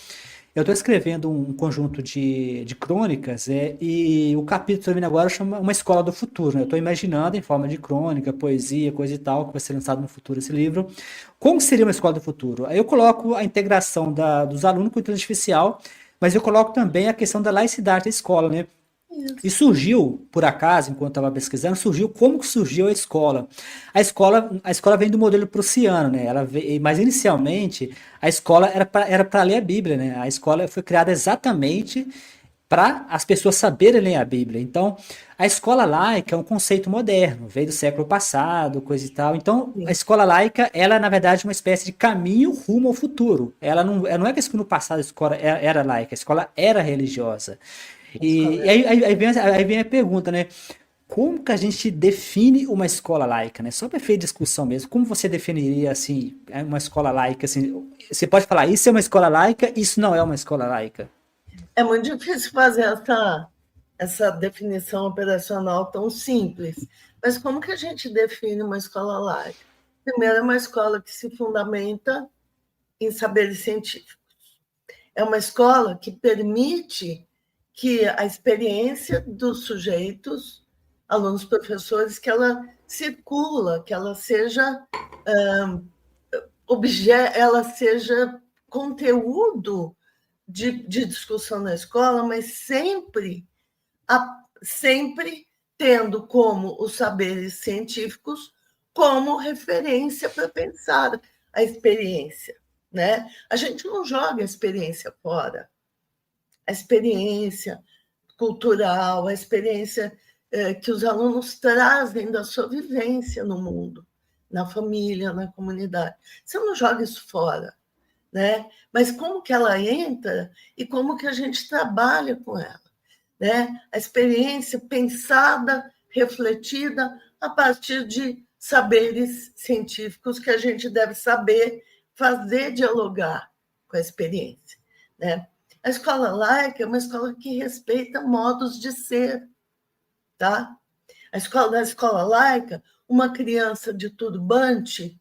escrevendo um conjunto de crônicas, e o capítulo que tô vendo agora chama Uma Escola do Futuro, né? Eu estou imaginando em forma de crônica, poesia, coisa e tal, que vai ser lançado no futuro esse livro. Como seria uma escola do futuro? Aí eu coloco a integração dos alunos com a inteligência artificial, mas eu coloco também a questão da laicidade da escola, né? E surgiu, por acaso, enquanto estava pesquisando, como que surgiu a escola. A escola vem do modelo prussiano, né? Mas inicialmente a escola era para ler a Bíblia, né? A escola foi criada exatamente para as pessoas saberem ler a Bíblia. Então, a escola laica é um conceito moderno, veio do século passado, coisa e tal. Então, a escola laica, ela é, na verdade, uma espécie de caminho rumo ao futuro. Ela não é que no passado a escola era laica, a escola era religiosa. Aí vem a pergunta, né? Como que a gente define uma escola laica, né? Só para efeito de discussão mesmo. Como você definiria, assim, uma escola laica? Assim, você pode falar, isso é uma escola laica, isso não é uma escola laica. É muito difícil fazer essa definição operacional tão simples. Mas como que a gente define uma escola laica? Primeiro, é uma escola que se fundamenta em saberes científicos. É uma escola que permite que a experiência dos sujeitos, alunos, professores, que ela circula, que ela seja ela seja conteúdo de discussão na escola, mas sempre tendo como os saberes científicos como referência para pensar a experiência, né? A gente não joga a experiência fora. A experiência cultural, a experiência que os alunos trazem da sua vivência no mundo, na família, na comunidade. Você não joga isso fora, né? Mas como que ela entra e como que a gente trabalha com ela, né? A experiência pensada, refletida a partir de saberes científicos que a gente deve saber fazer dialogar com a experiência, né? A escola laica é uma escola que respeita modos de ser, tá? Na escola laica, uma criança de turbante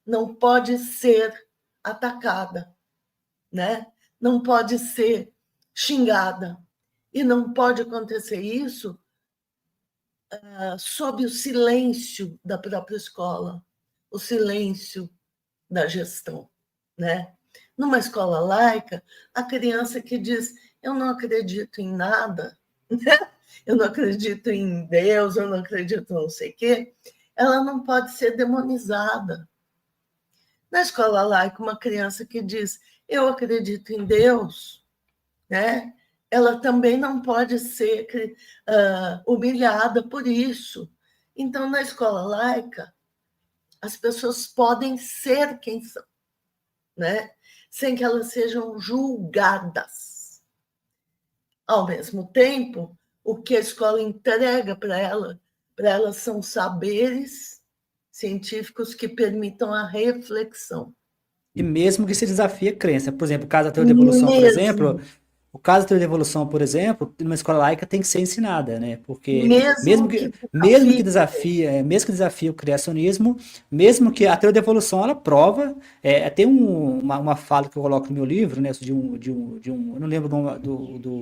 não pode ser atacada, né? Não pode ser xingada. E não pode acontecer isso sob o silêncio da própria escola, o silêncio da gestão, né? Numa escola laica, a criança que diz, eu não acredito em nada, né? Eu não acredito em Deus, eu não acredito em não sei o quê, ela não pode ser demonizada. Na escola laica, uma criança que diz, eu acredito em Deus, né? Ela também não pode ser humilhada por isso. Então, na escola laica, as pessoas podem ser quem são, né? Sem que elas sejam julgadas. Ao mesmo tempo, o que a escola entrega para elas são saberes científicos que permitam a reflexão. E mesmo que se desafie a crença. Por exemplo, o caso da teoria da evolução, por exemplo, Mesmo, o caso da teoria da evolução, por exemplo, numa escola laica tem que ser ensinada, né? Porque mesmo que desafie. mesmo que desafie o criacionismo, mesmo que a teoria da evolução ela prova, tem uma fala que eu coloco no meu livro, né? Eu não lembro o nome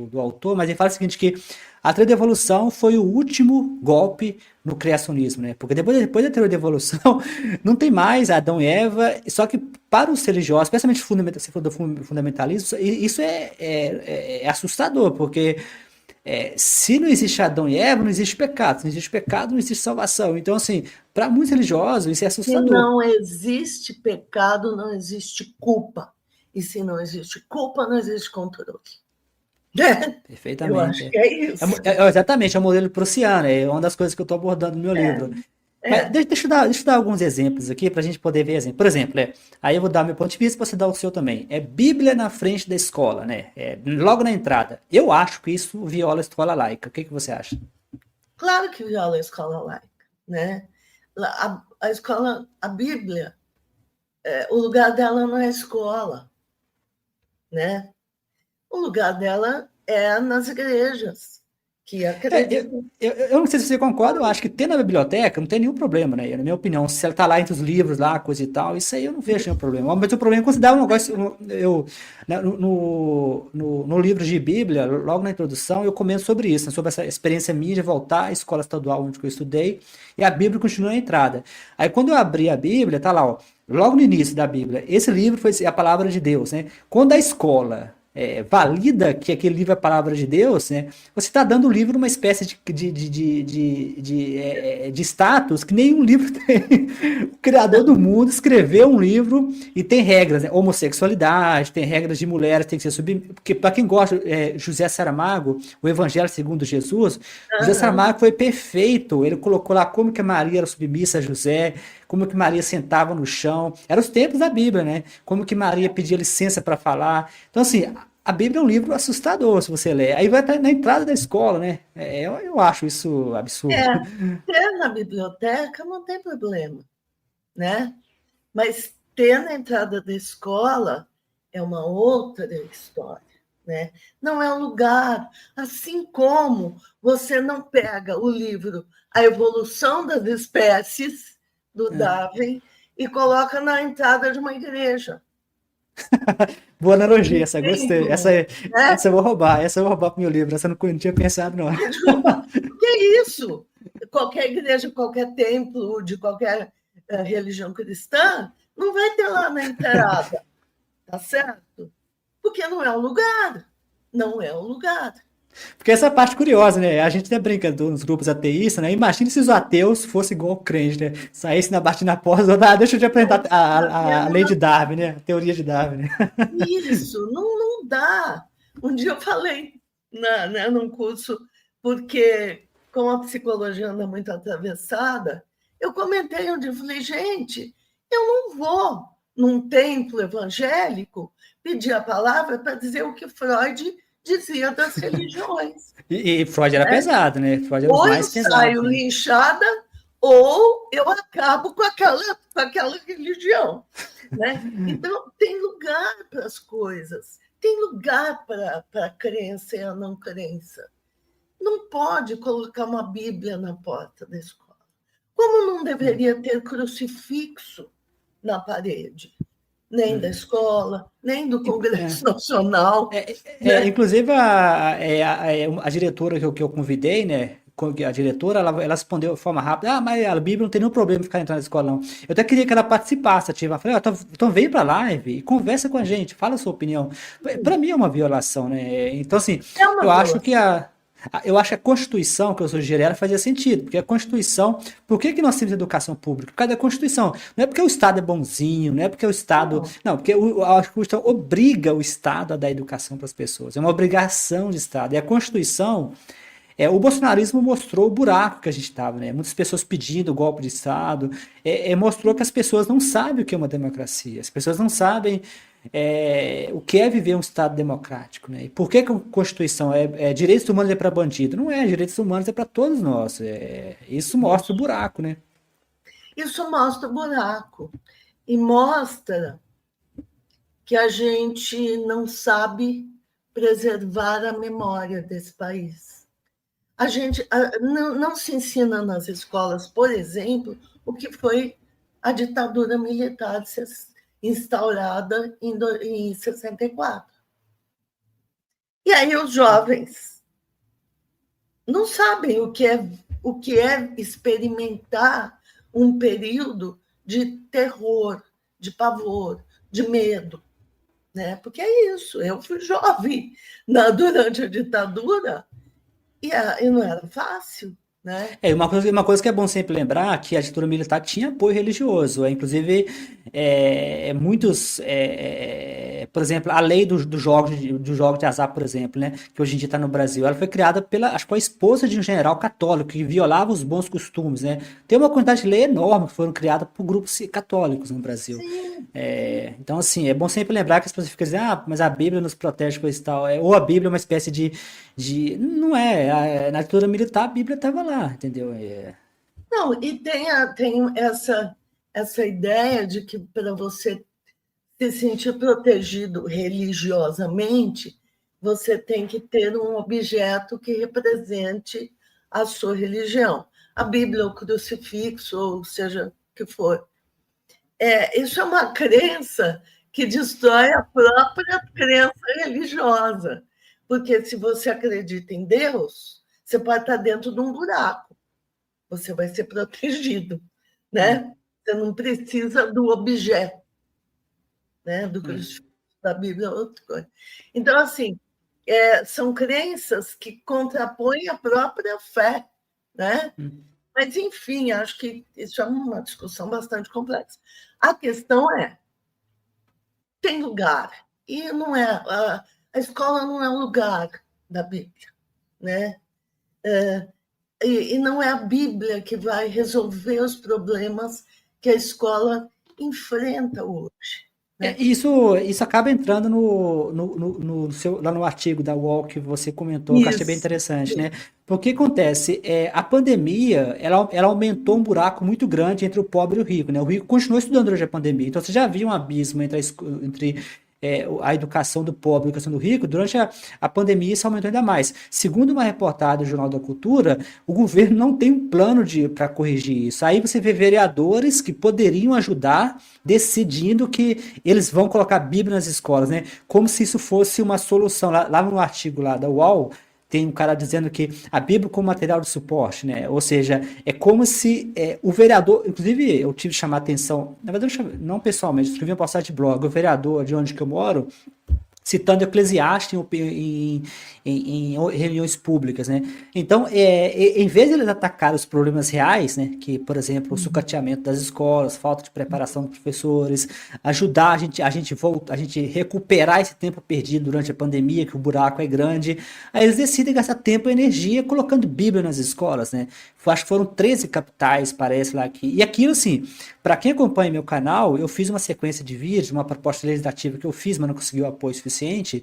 do autor, mas ele fala o seguinte que a teoria da evolução foi o último golpe no criacionismo, né? Porque depois da teoria da evolução não tem mais Adão e Eva, só que para os religiosos, especialmente você falou do fundamentalismo, isso é assustador, porque se não existe Adão e Eva, não existe pecado. Se não existe pecado, não existe salvação. Então, assim, para muitos religiosos, isso é Se assustador. não existe pecado, não existe culpa. E se não existe culpa, não existe controle. Eu acho Perfeitamente. que é isso. Exatamente, é o modelo prussiano, é uma das coisas que eu estou abordando no meu livro. Mas É. deixa eu dar alguns exemplos aqui para a gente poder ver exemplo. Por exemplo, aí eu vou dar meu ponto de vista para você dar o seu também. É Bíblia na frente da escola, né? Logo na entrada. Eu acho que isso viola a escola laica. O que você acha? Claro que viola a escola laica, né? A escola, a Bíblia, o lugar dela não é a escola, né? O lugar dela é nas igrejas, que É, eu, acreditam. eu não sei se você concorda, eu acho que ter na biblioteca não tem nenhum problema, né? Na minha opinião, se ela tá lá entre os livros, lá, coisa e tal, isso aí eu não vejo nenhum problema. Mas o problema é considerar um negócio. No livro de Bíblia, logo na introdução, eu comento sobre isso, né? Sobre essa experiência minha de voltar à escola estadual onde eu estudei, e a Bíblia continua na entrada. Aí quando eu abri a Bíblia, tá lá, ó, logo no início da Bíblia, esse livro foi a palavra de Deus, né? Quando a escola valida que aquele livro é a palavra de Deus, né? Você está dando o livro uma espécie de status que nenhum livro tem. O criador do mundo escreveu um livro e tem regras, né? Homossexualidade, tem regras de mulheres, tem que ser submissa. Porque, para quem gosta, José Saramago, o Evangelho segundo Jesus, José Aham. Saramago foi perfeito. Ele colocou lá como que a Maria era submissa a José, como que Maria sentava no chão. Eram os tempos da Bíblia, né? Como que Maria pedia licença para falar. Então, assim, a Bíblia é um livro assustador, se você ler. Aí vai estar na entrada da escola, né? Eu acho isso absurdo. Ter na biblioteca não tem problema, né? Mas ter na entrada da escola é uma outra história, né? Não é um lugar, assim como você não pega o livro A Evolução das Espécies, do Darwin, e coloca na entrada de uma igreja. Boa analogia, Não essa tem gostei. Essa, como, né? essa eu vou roubar pro meu livro. Essa eu não tinha pensado, não. Desculpa, que é isso? Qualquer igreja, qualquer templo de qualquer religião cristã não vai ter lá na entrada, tá certo? Porque não é o lugar. Não é o lugar. Porque essa é a parte curiosa, né? A gente até brinca nos grupos ateístas, né? Imagina se os ateus fossem igual o crente, né? Saísse na batida na porta, deixa eu te apresentar a lei de Darwin, né? A teoria de Darwin, né? Isso, não dá. Um dia eu falei num curso, porque como a psicologia anda muito atravessada, eu comentei onde eu falei, gente, eu não vou num templo evangélico pedir a palavra para dizer o que Freud dizia das religiões. E Freud era Né? pesado, né? Freud era os Ou eu mais pesados, saio né? linchada, ou eu acabo com aquela religião. Né? Então, tem lugar para as coisas, tem lugar para a crença e a não crença. Não pode colocar uma Bíblia na porta da escola. Como não deveria ter crucifixo na parede, nem da escola, nem do Congresso Nacional. Né? Inclusive, a diretora que eu convidei, né? A diretora, ela respondeu de forma rápida: mas a Bíblia não tem nenhum problema em ficar entrando na escola, não. Eu até queria que ela participasse ativa. Eu falei: então vem pra live e conversa com a gente, fala a sua opinião. Para mim é uma violação, né? Então, assim, É uma eu acho que violação. eu acho que a Constituição que eu sugeri ela fazia sentido, porque a Constituição, por que nós temos educação pública? Por causa da Constituição. Não é porque o Estado é bonzinho, não é porque o Estado. Não, Não, porque a Constituição obriga o Estado a dar educação para as pessoas. É uma obrigação de Estado. E a Constituição, o bolsonarismo mostrou o buraco que a gente estava, né? Muitas pessoas pedindo golpe de Estado, mostrou que as pessoas não sabem o que é uma democracia, as pessoas não sabem o que é viver um Estado democrático, né? E por que a Constituição direitos humanos é para bandido? Não é, direitos humanos é para todos nós. Isso mostra o buraco, né? isso mostra o buraco e mostra que a gente não sabe preservar a memória desse país. A gente não se ensina nas escolas, por exemplo, o que foi a ditadura militar instaurada em 64. E aí os jovens não sabem o que é experimentar um período de terror, de pavor, de medo, né? Porque é isso. Eu fui jovem durante a ditadura e não era fácil, né? Uma coisa que é bom sempre lembrar que a ditadura militar tinha apoio religioso. Inclusive, por exemplo, a lei do jogo de azar, por exemplo, né, que hoje em dia está no Brasil, ela foi criada acho que foi a esposa de um general católico que violava os bons costumes, né? Tem uma quantidade de lei enorme que foram criadas por grupos católicos no Brasil. Sim. Então, assim, é bom sempre lembrar que as pessoas ficam dizendo, mas a Bíblia nos protege, coisa e tal. Ou a Bíblia é uma espécie não é. Na ditadura militar, a Bíblia estava lá, entendeu? Não, e tem essa ideia de que para você se sentir protegido religiosamente, você tem que ter um objeto que represente a sua religião. A Bíblia, o crucifixo, ou seja o que for. Isso é uma crença que destrói a própria crença religiosa. Porque se você acredita em Deus, você pode estar dentro de um buraco. Você vai ser protegido, né? Você não precisa do objeto, né? Do crucifixo, da Bíblia, outra coisa. Então, assim, são crenças que contrapõem a própria fé, né? Mas, enfim, acho que isso é uma discussão bastante complexa. A questão tem lugar, e não é a escola não é o lugar da Bíblia, né? E não é a Bíblia que vai resolver os problemas que a escola enfrenta hoje. Né? Isso acaba entrando lá no artigo da UOL que você comentou, que eu achei bem interessante, né? Porque acontece, a pandemia, ela aumentou um buraco muito grande entre o pobre e o rico, né? O rico continuou estudando durante a pandemia, então você já viu um abismo entre a educação do pobre e a educação do rico. Durante a pandemia isso aumentou ainda mais. Segundo uma reportagem do Jornal da Cultura, o governo não tem um plano para corrigir isso. Aí você vê vereadores que poderiam ajudar decidindo que eles vão colocar Bíblia nas escolas, né? Como se isso fosse uma solução. Lá no artigo lá da UOL, tem um cara dizendo que a Bíblia como material de suporte, né? Ou seja, é como se o vereador, inclusive eu tive que chamar a atenção, na verdade não pessoalmente, escrevi uma postagem de blog, o vereador de onde que eu moro, citando Eclesiastes em reuniões públicas, né? Então, em vez de eles atacar os problemas reais, né, que, por exemplo, o sucateamento das escolas, falta de preparação dos professores, ajudar a gente recuperar esse tempo perdido durante a pandemia, que o buraco é grande, aí eles decidem gastar tempo e energia colocando Bíblia nas escolas, né? Acho que foram 13 capitais, parece lá aqui. E aquilo, assim, para quem acompanha meu canal, eu fiz uma sequência de vídeos, uma proposta legislativa que eu fiz, mas não consegui o apoio suficiente,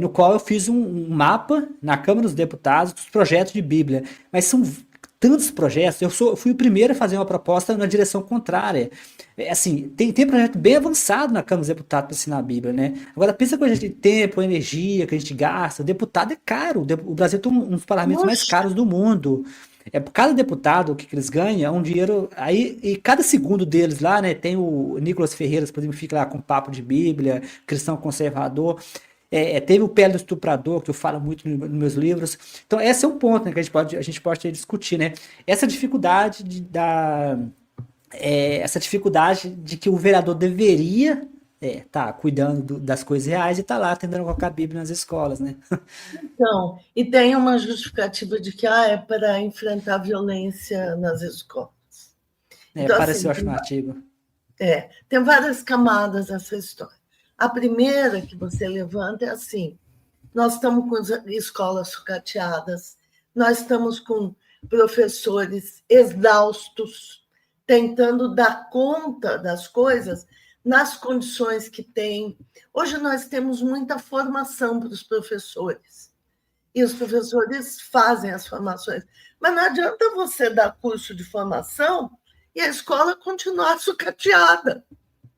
no qual eu fiz um mapa na Câmara dos Deputados dos projetos de Bíblia. Mas são tantos projetos, eu fui o primeiro a fazer uma proposta na direção contrária. Assim, tem projeto bem avançado na Câmara dos Deputados para ensinar a Bíblia, né? Agora, pensa com a gente tempo, energia que a gente gasta. O deputado é caro. O Brasil tem um dos parlamentos mais caros do mundo. Por cada deputado, o que eles ganham é um dinheiro. Aí, e cada segundo deles lá, né? Tem o Nicolas Ferreira, por exemplo, fica lá com papo de Bíblia, cristão conservador. Teve o Pele do Estuprador, que eu falo muito nos meus livros. Então, esse é um ponto, né, que a gente pode discutir, né? Essa dificuldade essa dificuldade de que o vereador deveria tá cuidando das coisas reais e tá lá tentando colocar a Bíblia nas escolas, né? Então, e tem uma justificativa de que é para enfrentar a violência nas escolas. Então, Apareceu, assim, acho, no artigo. Tem várias camadas essa história. A primeira que você levanta é assim: nós estamos com escolas sucateadas, nós estamos com professores exaustos, tentando dar conta das coisas nas condições que tem. Hoje nós temos muita formação para os professores, e os professores fazem as formações, mas não adianta você dar curso de formação e a escola continuar sucateada.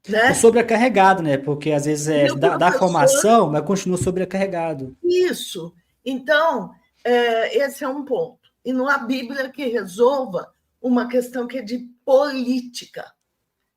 né? Sobrecarregado, né? Porque às vezes E o dá professor, formação, mas continua sobrecarregado. isso. Então, esse é um ponto. E não há Bíblia que resolva uma questão que é de política,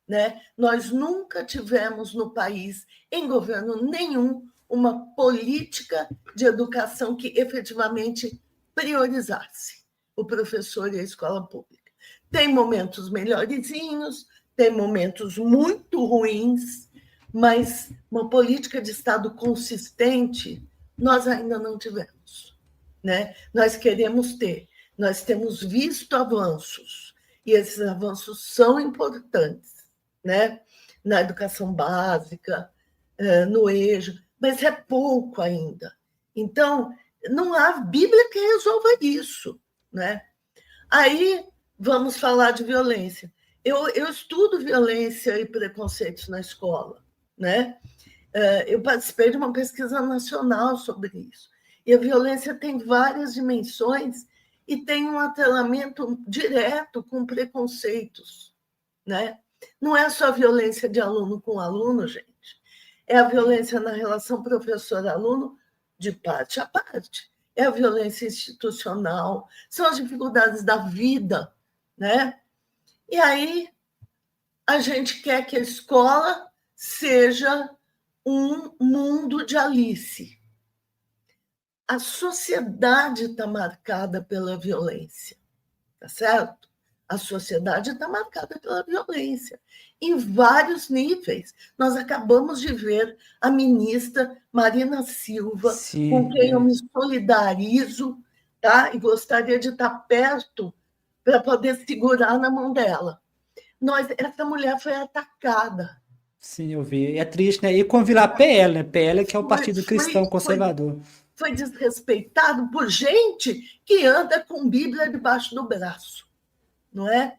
né? Nós nunca tivemos no país, em governo nenhum, uma política de educação que efetivamente priorizasse o professor e a escola pública. Tem momentos melhorzinhos, tem momentos muito ruins, mas uma política de Estado consistente nós ainda não tivemos, né? Nós queremos ter, nós temos visto avanços, e esses avanços são importantes, né? Na educação básica, no EJA, mas é pouco ainda. Então, não há Bíblia que resolva isso, né? Aí vamos falar de violência. Eu estudo violência e preconceitos na escola, né? Eu participei de uma pesquisa nacional sobre isso. E a violência tem várias dimensões e tem um atrelamento direto com preconceitos, né? Não é só violência de aluno com aluno, gente. É a violência na relação professor-aluno de parte a parte. É a violência institucional, são as dificuldades da vida, né? E aí a gente quer que a escola seja um mundo de Alice. A sociedade está marcada pela violência, tá certo? A sociedade está marcada pela violência, em vários níveis. Nós acabamos de ver a ministra Marina Silva, com Sim, quem eu me solidarizo, tá? E gostaria de estar perto para poder segurar na mão dela. Essa mulher foi atacada. sim, eu vi. É triste, né? E com Vila PL, né? PL que é o Foi, Partido foi, Cristão foi, Conservador. foi desrespeitado por gente que anda com Bíblia debaixo do braço, não é?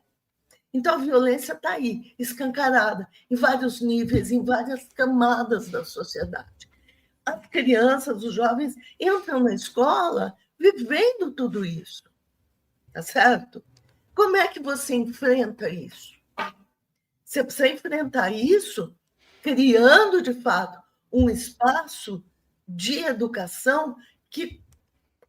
Então, a violência está aí, escancarada, em vários níveis, em várias camadas da sociedade. As crianças, os jovens entram na escola vivendo tudo isso, tá certo? Como é que você enfrenta isso? Você precisa enfrentar isso criando, de fato, um espaço de educação que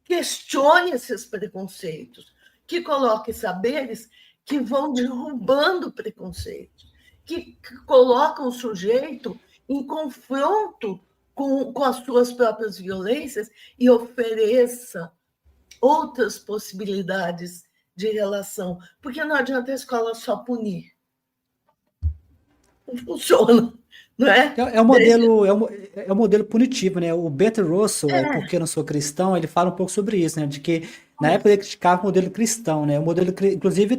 questione esses preconceitos, que coloque saberes que vão derrubando preconceitos, que colocam o sujeito em confronto com as suas próprias violências e ofereça outras possibilidades de relação. Porque não adianta a escola só punir. Não funciona, não é? É o modelo, é o modelo punitivo, né? O Bertrand Russell, Porque Eu Não Sou Cristão, ele fala um pouco sobre isso, né? De que na época ele criticava o modelo cristão, né? Inclusive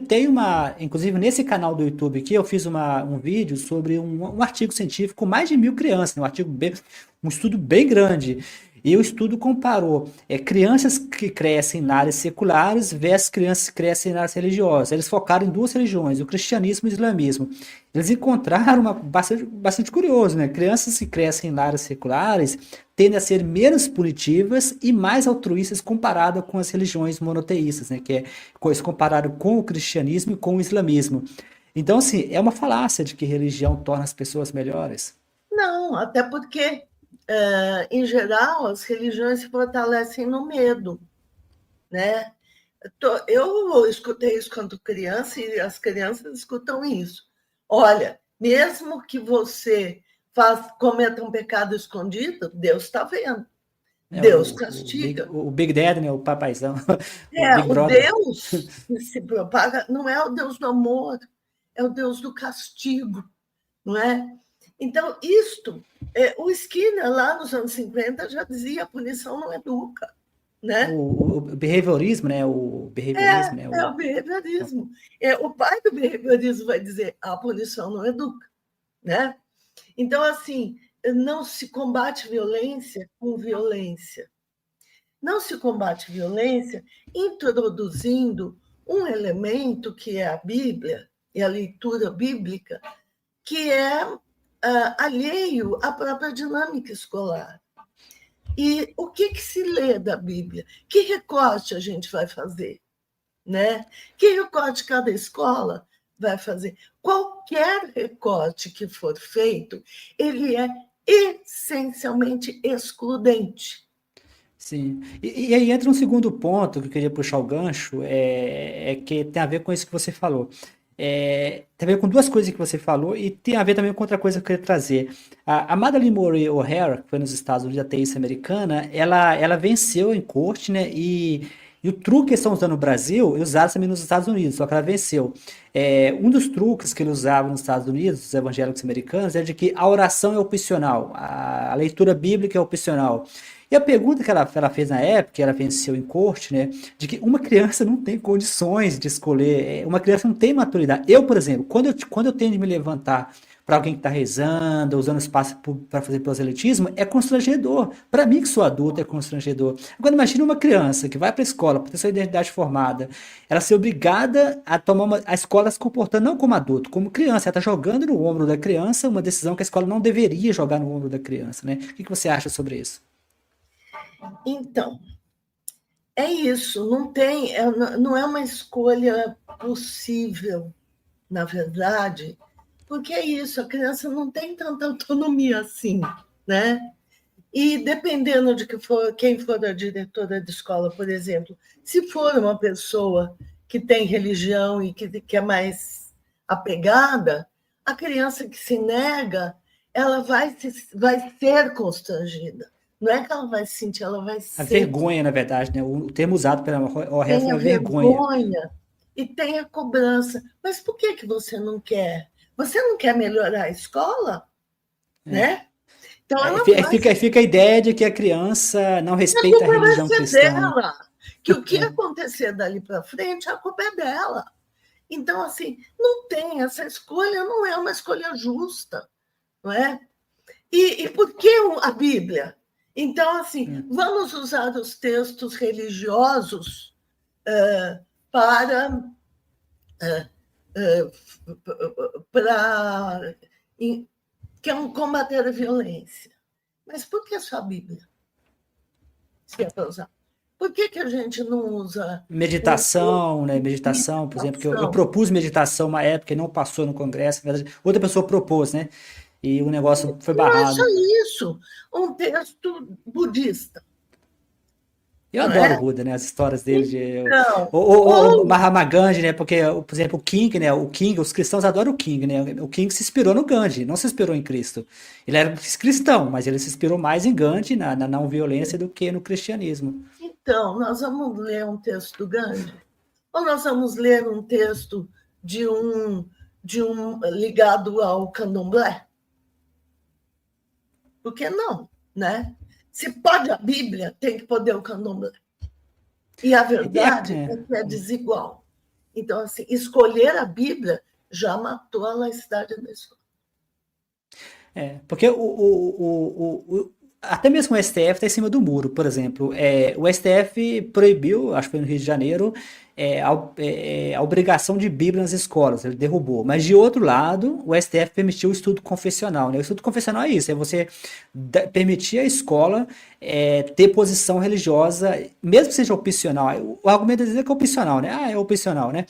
inclusive nesse canal do YouTube aqui, eu fiz um vídeo sobre um artigo científico com mais de 1.000 crianças, né? Um estudo bem grande. E o estudo comparou crianças que crescem em áreas seculares versus crianças que crescem em áreas religiosas. Eles focaram em duas religiões, o cristianismo e o islamismo. Eles encontraram bastante curioso, né? Crianças que crescem em áreas seculares tendem a ser menos punitivas e mais altruístas comparado com as religiões monoteístas, né? Que é coisa comparado com o cristianismo e com o islamismo. Então, assim, é uma falácia de que religião torna as pessoas melhores. Não, até porque, em geral, as religiões se fortalecem no medo, né? Eu escutei isso quando criança e as crianças escutam isso. Olha, mesmo que você cometa um pecado escondido, Deus está vendo. Deus castiga. O Big Dad, né? O papaizão, o Big O Brother. Deus que se propaga não é o Deus do amor, é o Deus do castigo, não é? Então, o Skinner, lá nos anos 50, já dizia: a punição não educa, né? O behaviorismo, né? O behaviorismo, né? É o behaviorismo. O pai do behaviorismo vai dizer: a punição não educa, né? Então, assim, não se combate violência com violência. Não se combate violência introduzindo um elemento que é a Bíblia e a leitura bíblica, que é alheio à própria dinâmica escolar. E o que se lê da Bíblia? Que recorte a gente vai fazer? Né? Que recorte cada escola vai fazer. Qualquer recorte que for feito, ele é essencialmente excludente. Sim. E aí entra um segundo ponto que eu queria puxar o gancho, que tem a ver com isso que você falou. Tem a ver com duas coisas que você falou e tem a ver também com outra coisa que eu queria trazer. A Madalyn Murray O'Hair, que foi nos Estados Unidos, ateísta americana, ela venceu em corte, né? E o truque que eles estão usando no Brasil, eles usaram também nos Estados Unidos, só que ela venceu. Um dos truques que eles usavam nos Estados Unidos, os evangélicos americanos, é de que a oração é opcional, a leitura bíblica é opcional. E a pergunta que ela fez na época, que ela venceu em corte, né, de que uma criança não tem condições de escolher, uma criança não tem maturidade. Eu, por exemplo, quando eu tenho de me levantar para alguém que está rezando, usando espaço para fazer proselitismo, é constrangedor. Para mim, que sou adulto, é constrangedor. Agora, imagine uma criança que vai para a escola, para ter sua identidade formada, ela ser obrigada a tomar a escola se comportando não como adulto, como criança. Ela está jogando no ombro da criança uma decisão que a escola não deveria jogar no ombro da criança, né? O que você acha sobre isso? Então, é isso, não é uma escolha possível, na verdade, porque é isso, a criança não tem tanta autonomia assim, né? E dependendo de quem for a diretora de escola, por exemplo, se for uma pessoa que tem religião e que é mais apegada, a criança que se nega, ela vai ser constrangida. Não é que ela vai se sentir, ela vai ser. A vergonha, na verdade, né? O termo usado pela O'Hair foi Tem a a vergonha. e tem a cobrança. Mas por que você não quer? Você não quer melhorar a escola? Né? Então, fica a ideia de que a criança não respeita a religião cristã. Dela, que o que acontecer dali para frente, a culpa é dela. Então, assim, não tem, essa escolha não é uma escolha justa, não é? E por que a Bíblia? Então, assim, vamos usar os textos religiosos para combater a violência. Mas por que só a Bíblia? Se é para usar. Por que a gente não usa... Meditação, né? Meditação, por exemplo, que eu propus meditação uma época e não passou no Congresso, na verdade, outra pessoa propôs, né? E o negócio foi barrado. Não é só isso. Um texto budista. Eu adoro o Buda, né? As histórias dele. O Mahatma Gandhi, né? Porque, por exemplo, o King, né? Os cristãos adoram o King, né? O King se inspirou no Gandhi, não se inspirou em Cristo. Ele era cristão, mas ele se inspirou mais em Gandhi, na não violência, do que no cristianismo. Então, nós vamos ler um texto do Gandhi? Ou nós vamos ler um texto de um ligado ao candomblé? Por que não, né? Se pode a Bíblia, tem que poder o candomblé. E a verdade é que é desigual. Então, assim, escolher a Bíblia já matou a laicidade da escola. Porque até mesmo o STF está em cima do muro, por exemplo. O STF proibiu, acho que foi no Rio de Janeiro, a obrigação de Bíblia nas escolas, ele derrubou. Mas, de outro lado, o STF permitiu o estudo confessional, né? O estudo confessional é isso, é você permitir a escola ter posição religiosa, mesmo que seja opcional. O argumento deles é que é opcional, né? É opcional, né?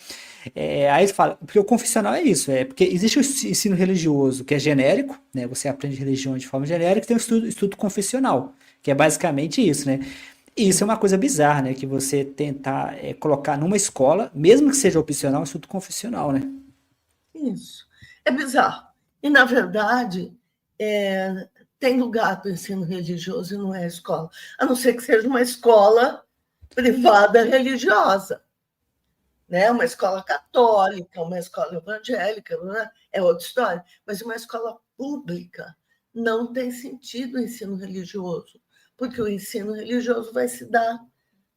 Aí eles falam, porque o confessional é isso, porque existe o ensino religioso que é genérico, né? Você aprende religião de forma genérica, e tem o estudo confessional, que é basicamente isso, né? E isso é uma coisa bizarra, né? Que você tentar colocar numa escola, mesmo que seja opcional, um estudo confessional, né? Isso. É bizarro. E, na verdade, tem lugar para o ensino religioso e não é escola. A não ser que seja uma escola privada religiosa. Né? Uma escola católica, uma escola evangélica, é outra história. Mas uma escola pública não tem sentido o ensino religioso, porque o ensino religioso vai se dar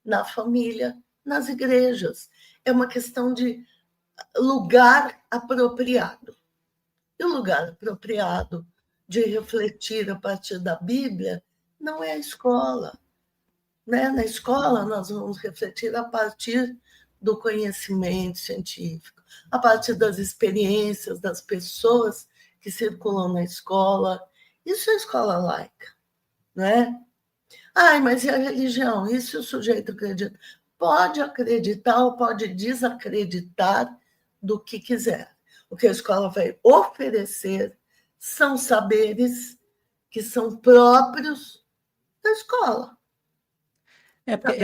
na família, nas igrejas. É uma questão de lugar apropriado. E o lugar apropriado de refletir a partir da Bíblia não é a escola. Né? Na escola, nós vamos refletir a partir do conhecimento científico, a partir das experiências das pessoas que circulam na escola. Isso é escola laica, né? Mas e a religião? E se o sujeito acredita? Pode acreditar ou pode desacreditar do que quiser. O que a escola vai oferecer são saberes que são próprios da escola. Porque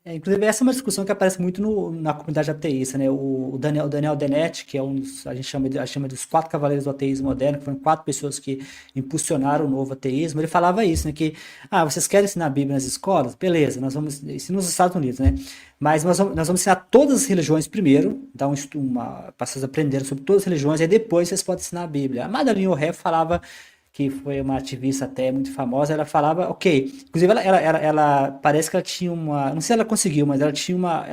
inclusive, essa é uma discussão que aparece muito na comunidade ateísta, né? O Daniel Dennett, que é a gente chama dos 4 cavaleiros do ateísmo moderno, que foram 4 pessoas que impulsionaram o novo ateísmo, ele falava isso, né? Que, vocês querem ensinar a Bíblia nas escolas? Beleza, nós vamos ensinar nos Estados Unidos, né? Mas nós vamos ensinar todas as religiões primeiro, dar para vocês aprenderem sobre todas as religiões, aí depois vocês podem ensinar a Bíblia. A Madalyn O'Hare falava, que foi uma ativista até muito famosa, ela falava, ok, inclusive ela parece que ela tinha não sei se ela conseguiu, mas ela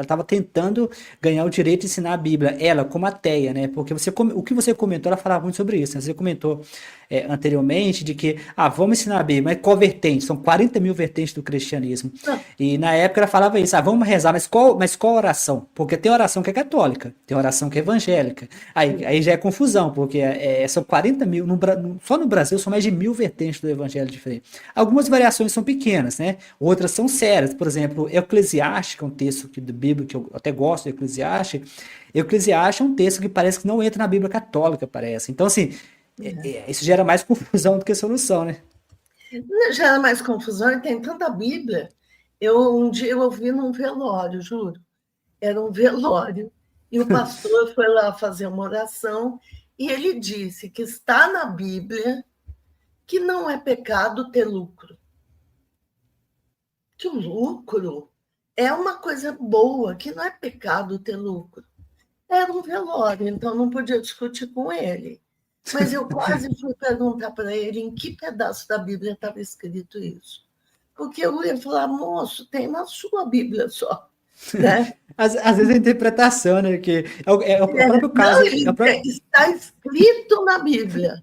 estava tentando ganhar o direito de ensinar a Bíblia, ela como ateia, né, porque o que você comentou, ela falava muito sobre isso, né? Você comentou anteriormente de que, vamos ensinar a Bíblia, mas qual vertente? São 40 mil vertentes do cristianismo, e na época ela falava isso, vamos rezar, mas qual oração? Porque tem oração que é católica, tem oração que é evangélica, aí já é confusão, porque são 40 mil, só no Brasil são mais de 1000 vertentes do evangelho diferentes. Algumas variações são pequenas, né? Outras são sérias. Por exemplo, Eclesiastes, que é um texto do Bíblia que eu até gosto de Eclesiastes. Eclesiastes é um texto que parece que não entra na Bíblia católica, parece. Então, assim, isso gera mais confusão do que solução, né? Gera mais confusão e tem tanta Bíblia. Um dia eu ouvi num velório, juro. Era um velório. E o pastor foi lá fazer uma oração e ele disse que está na Bíblia que não é pecado ter lucro. Que o lucro é uma coisa boa, que não é pecado ter lucro. Era um velório, então não podia discutir com ele. Mas eu quase fui perguntar para ele em que pedaço da Bíblia estava escrito isso. Porque eu ia falar, moço, tem na sua Bíblia só. Né? Às vezes é interpretação, né? Que é o próprio caso. Está escrito na Bíblia.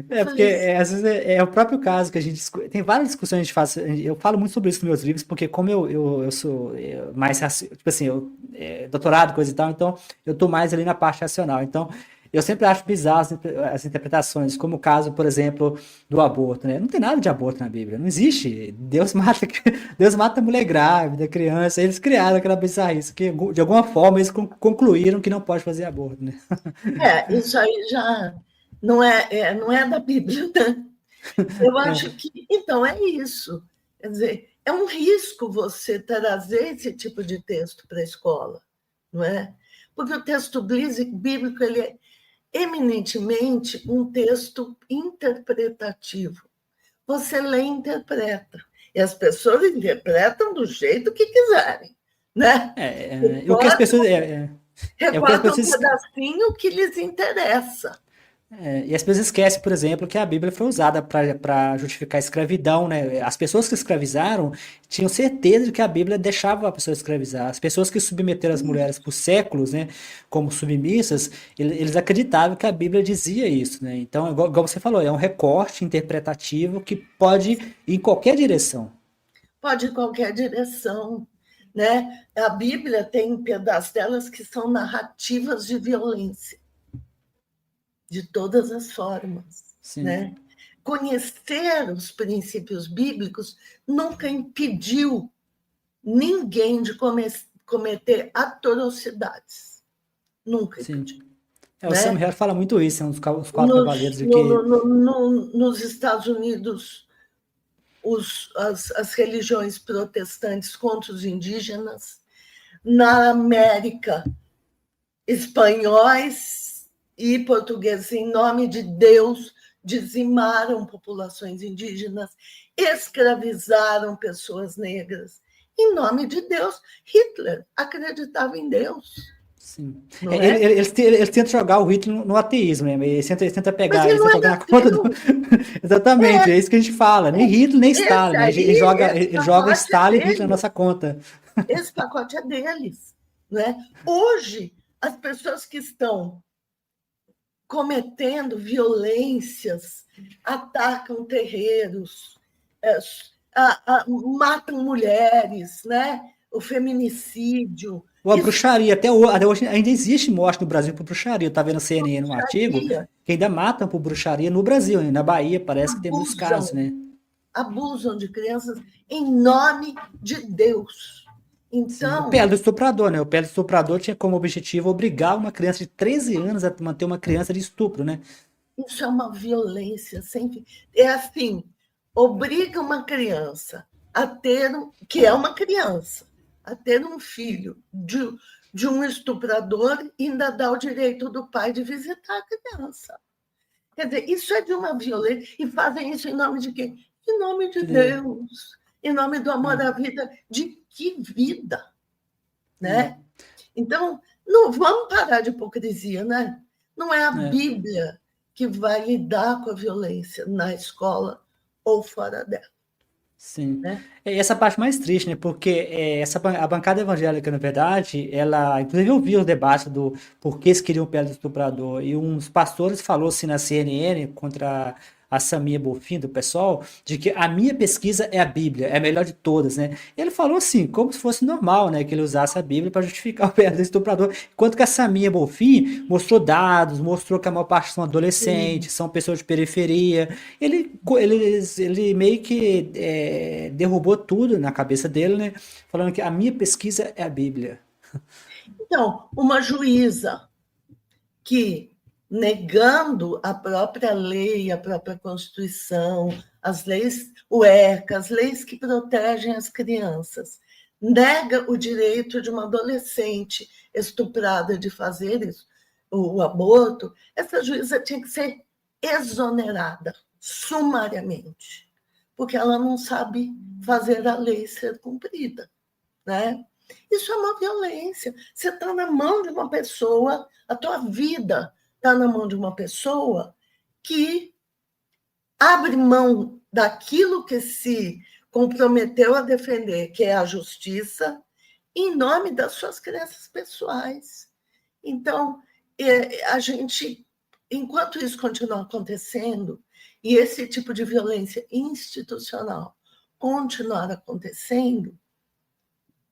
Porque às vezes é o próprio caso que a gente tem várias discussões que a gente faz. Eu falo muito sobre isso nos meus livros, porque como eu sou mais, tipo assim, doutorado, coisa e tal, então eu tô mais ali na parte racional. Então, eu sempre acho bizarras as interpretações, como o caso, por exemplo, do aborto, né? Não tem nada de aborto na Bíblia, não existe. Deus mata mulher grávida, criança, eles criaram aquela bizarrice, que de alguma forma eles concluíram que não pode fazer aborto, né? Isso aí já não é da Bíblia, né? Eu acho que, então, é isso. Quer dizer, é um risco você trazer esse tipo de texto para a escola, não é? Porque o texto bíblico ele é eminentemente um texto interpretativo. Você lê e interpreta. E as pessoas interpretam do jeito que quiserem, né? O que as pessoas... Recortam um pedacinho que lhes interessa. E as pessoas esquecem, por exemplo, que a Bíblia foi usada para justificar a escravidão, né? As pessoas que escravizaram tinham certeza de que a Bíblia deixava a pessoa escravizar. As pessoas que submeteram as mulheres por séculos, né, como submissas, eles acreditavam que a Bíblia dizia isso, né? Então, igual você falou, é um recorte interpretativo que pode ir em qualquer direção. Pode ir em qualquer direção, né? A Bíblia tem pedaços delas que são narrativas de violência. De todas as formas. Né? Conhecer os princípios bíblicos nunca impediu ninguém de cometer atrocidades. Nunca impediu. O Sam Harris fala muito isso, os 4 cavaleiros. Nos Estados Unidos, as religiões protestantes contra os indígenas. Na América, espanhóis e portugueses, em nome de Deus, dizimaram populações indígenas, escravizaram pessoas negras. Em nome de Deus, Hitler acreditava em Deus. Sim. Eles tentam jogar o Hitler no ateísmo, né? Eles tentam pegar, eles tentam jogar na conta do... Exatamente, é isso que a gente fala. Nem Hitler, nem Stalin. Ele joga Stalin e Hitler na nossa conta. Esse pacote é deles. Né? Hoje, as pessoas que estão cometendo violências, atacam terreiros, matam mulheres, né? O feminicídio. A bruxaria, até hoje ainda existe morte no Brasil por bruxaria. Eu estava vendo CNN num artigo que ainda matam por bruxaria no Brasil, na Bahia parece que tem muitos casos, né? Abusam de crianças em nome de Deus. Sim, o Então, PL do estuprador, né? O PL do estuprador tinha como objetivo obrigar uma criança de 13 anos a manter uma criança de estupro, né? isso é uma violência sem fim. É assim, obriga uma criança a ter, que é uma criança, a ter um filho de um estuprador e ainda dá o direito do pai de visitar a criança. Quer dizer, isso é de uma violência. E fazem isso em nome de quem? Em nome de De Deus. Deus. Em nome do amor à vida. De que vida? Né? Então, não vamos parar de hipocrisia, né? Não é a É. Bíblia que vai lidar com a violência na escola ou fora dela. Sim. Né? E essa parte mais triste, né? Porque a bancada evangélica, na verdade, ela, inclusive eu vi o debate do por que eles queriam o PL do estuprador, e um dos pastores falou assim na CNN contra a Samia Bonfim, do PSOL, de que a minha pesquisa é a Bíblia, é a melhor de todas, né? Ele falou assim, como se fosse normal, né? Que ele usasse a Bíblia para justificar o PL do estuprador, enquanto que a Samia Bonfim mostrou dados, mostrou que a maior parte são adolescentes, são pessoas de periferia. Ele meio que derrubou tudo na cabeça dele, né? Falando que a minha pesquisa é a Bíblia. Então, uma juíza que, negando a própria lei, a própria Constituição, as leis, o ECA, as leis que protegem as crianças, nega o direito de uma adolescente estuprada de fazer isso, o aborto, essa juíza tinha que ser exonerada sumariamente, porque ela não sabe fazer a lei ser cumprida, né? Isso é uma violência. Você está na mão de uma pessoa, a tua vida está na mão de uma pessoa que abre mão daquilo que se comprometeu a defender, que é a justiça, em nome das suas crenças pessoais. Então, a gente, enquanto isso continuar acontecendo, e esse tipo de violência institucional continuar acontecendo,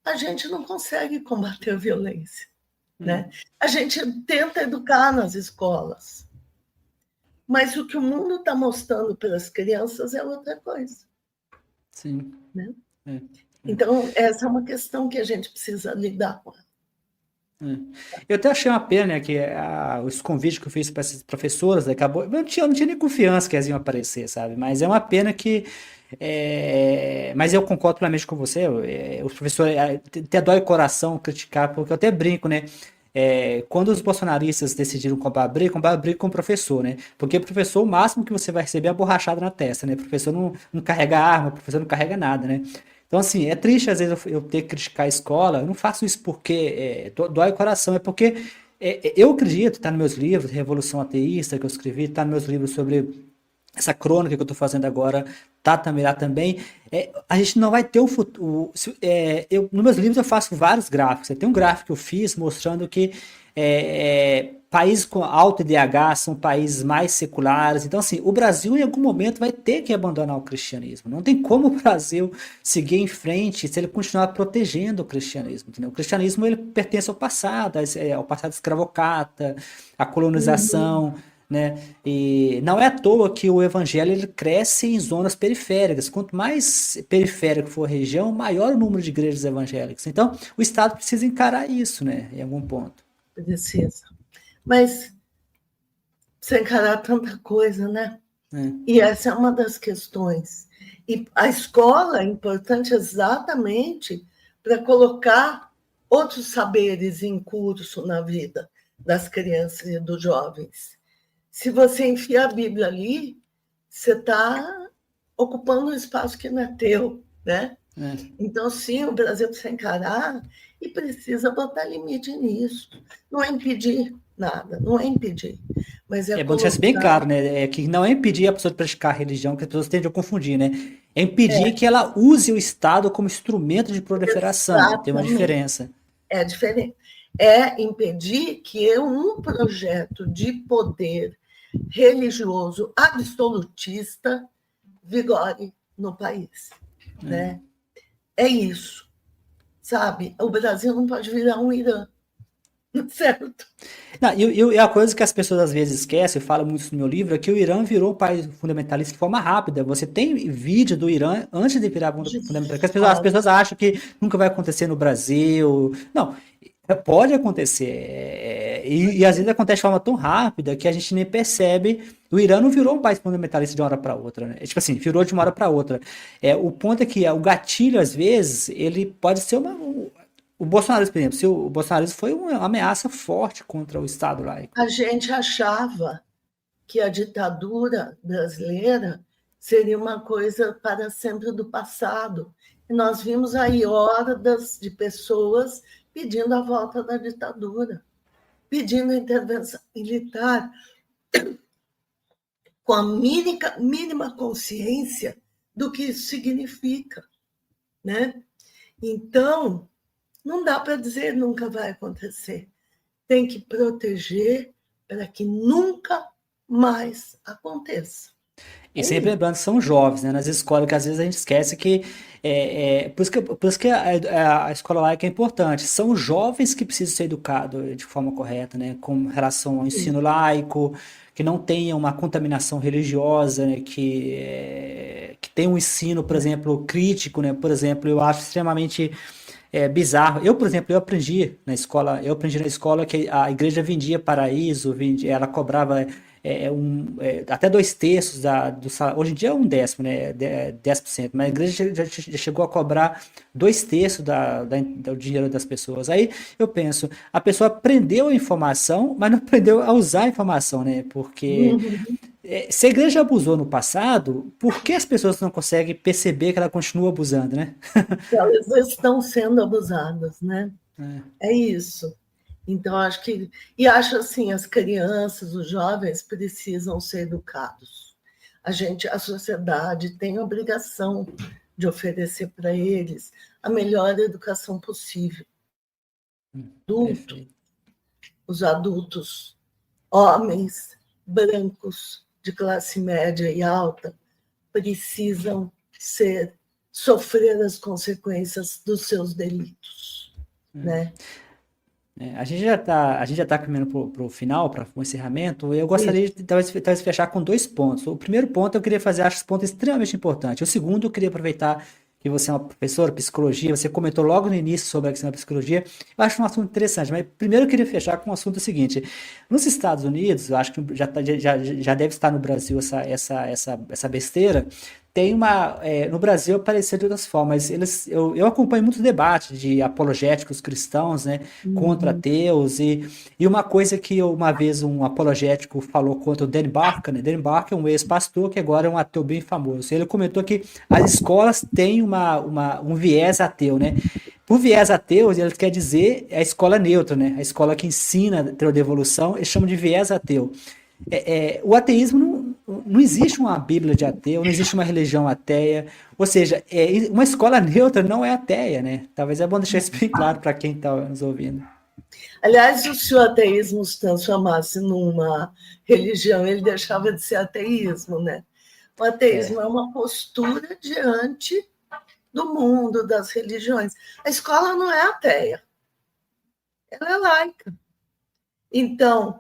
a gente não consegue combater a violência. Né? A gente tenta educar nas escolas, mas o que o mundo está mostrando para as crianças é outra coisa. Sim. Né? Então, essa é uma questão que a gente precisa lidar com. Eu até achei uma pena, né, que os convites que eu fiz para essas professoras acabou. Eu não tinha nem confiança que elas iam aparecer, sabe? Mas é uma pena que. Mas eu concordo plenamente com você. Os professores até dói o coração criticar, porque eu até brinco, né? Quando os bolsonaristas decidiram comprar briga com o professor, né? Porque o professor, o máximo que você vai receber é a borrachada na testa, né? O professor não carrega arma, o professor não carrega nada, né? Então, assim, é triste às vezes eu ter que criticar a escola. Eu não faço isso porque dói o coração, é porque eu acredito, tá nos meus livros, Revolução Ateísta, que eu escrevi, tá nos meus livros sobre essa crônica que eu estou fazendo agora, tá também lá também. A gente não vai ter um futuro. Nos meus livros eu faço vários gráficos. Tem um gráfico que eu fiz mostrando que países com alto IDH são países mais seculares. Então, assim, o Brasil em algum momento vai ter que abandonar o cristianismo. Não tem como o Brasil seguir em frente se ele continuar protegendo o cristianismo. Entendeu? O cristianismo ele pertence ao passado escravocrata, à colonização. Né? E não é à toa que o evangelho ele cresce em zonas periféricas. Quanto mais periférico for a região, maior o número de igrejas evangélicas. Então, o Estado precisa encarar isso, né? Em algum ponto. Precisa. Mas precisa encarar tanta coisa, né? E essa é uma das questões. E a escola é importante exatamente para colocar outros saberes em curso na vida das crianças e dos jovens. Se você enfia a Bíblia ali, você está ocupando um espaço que não é teu, né? Então, sim, o Brasil precisa encarar e precisa botar limite nisso. Não é impedir nada, não é impedir. Mas É bom deixar isso bem claro, né? Que não é impedir a pessoa de praticar a religião, que as pessoas tendem a confundir, né? É impedir que ela use o Estado como instrumento de proliferação. Exatamente. Tem uma diferença. É diferente. É impedir que um projeto de poder religioso absolutista vigore no país, né? É isso, sabe? O Brasil não pode virar um Irã, certo? Não, e a coisa que as pessoas às vezes esquecem, eu falo muito isso no meu livro, é que o Irã virou um país fundamentalista de forma rápida. Você tem vídeo do Irã antes de virar De fundamentalista. As fato. pessoas acham que nunca vai acontecer no Brasil. Não, pode acontecer. E às vezes acontece de forma tão rápida que a gente nem percebe. O Irã não virou um país fundamentalista de uma hora para outra, né? Tipo assim, virou de uma hora para outra. O ponto é que o gatilho, às vezes, ele pode ser o bolsonarismo, por exemplo, se o bolsonarismo foi uma ameaça forte contra o Estado laico. A gente achava que a ditadura brasileira seria uma coisa para sempre do passado. E nós vimos aí hordas de pessoas pedindo a volta da ditadura, pedindo a intervenção militar, com a mínima consciência do que isso significa, né? Então, não dá para dizer nunca vai acontecer. Tem que proteger para que nunca mais aconteça. E sempre lembrando que são jovens, né? Nas escolas, que às vezes a gente esquece que. Por isso que a escola laica é importante. São jovens que precisam ser educados de forma correta, né? Com relação ao ensino laico, que não tenha uma contaminação religiosa, né? Que tenha um ensino, por exemplo, crítico, né? Por exemplo, eu acho extremamente bizarro. Eu, por exemplo, eu aprendi na escola que a igreja vendia paraíso, ela cobrava até 2/3 do salário. Hoje em dia é 1/10, né? 10%, mas a igreja já chegou a cobrar 2/3 do dinheiro das pessoas. Aí eu penso, a pessoa aprendeu a informação, mas não aprendeu a usar a informação, né? Porque se a igreja abusou no passado, por que as pessoas não conseguem perceber que ela continua abusando, né? Elas estão sendo abusadas, né? É isso. Então, acho assim, as crianças, os jovens precisam ser educados. A sociedade tem a obrigação de oferecer para eles a melhor educação possível. Os adultos, homens, brancos, de classe média e alta, precisam sofrer as consequências dos seus delitos, né? A gente já tá caminhando para o final, para o encerramento. Eu gostaria de talvez fechar com 2 pontos. O primeiro ponto eu queria fazer, acho esse ponto extremamente importante. O segundo, eu queria aproveitar que você é uma professora de psicologia, você comentou logo no início sobre a questão da psicologia. Eu acho um assunto interessante, mas primeiro eu queria fechar com o assunto seguinte. Nos Estados Unidos, eu acho que já deve estar no Brasil essa besteira. No Brasil apareceu de outras formas. Eu acompanho muitos debates de apologéticos cristãos, né, contra ateus, e uma coisa que uma vez um apologético falou contra o Dan Barker, né? Dan Barker é um ex-pastor que agora é um ateu bem famoso. Ele comentou que as escolas têm um viés ateu, né? Por viés ateu, ele quer dizer a escola neutra, né? A escola que ensina a teoria da evolução, eles chamam de viés ateu. O ateísmo não existe uma Bíblia de ateu, não existe uma religião ateia, ou seja, uma escola neutra não é ateia, né? Talvez é bom deixar isso bem claro para quem está nos ouvindo. Aliás, se o ateísmo se transformasse numa religião, ele deixava de ser ateísmo, né? O ateísmo é uma postura diante do mundo, das religiões. A escola não é ateia, ela é laica. Então,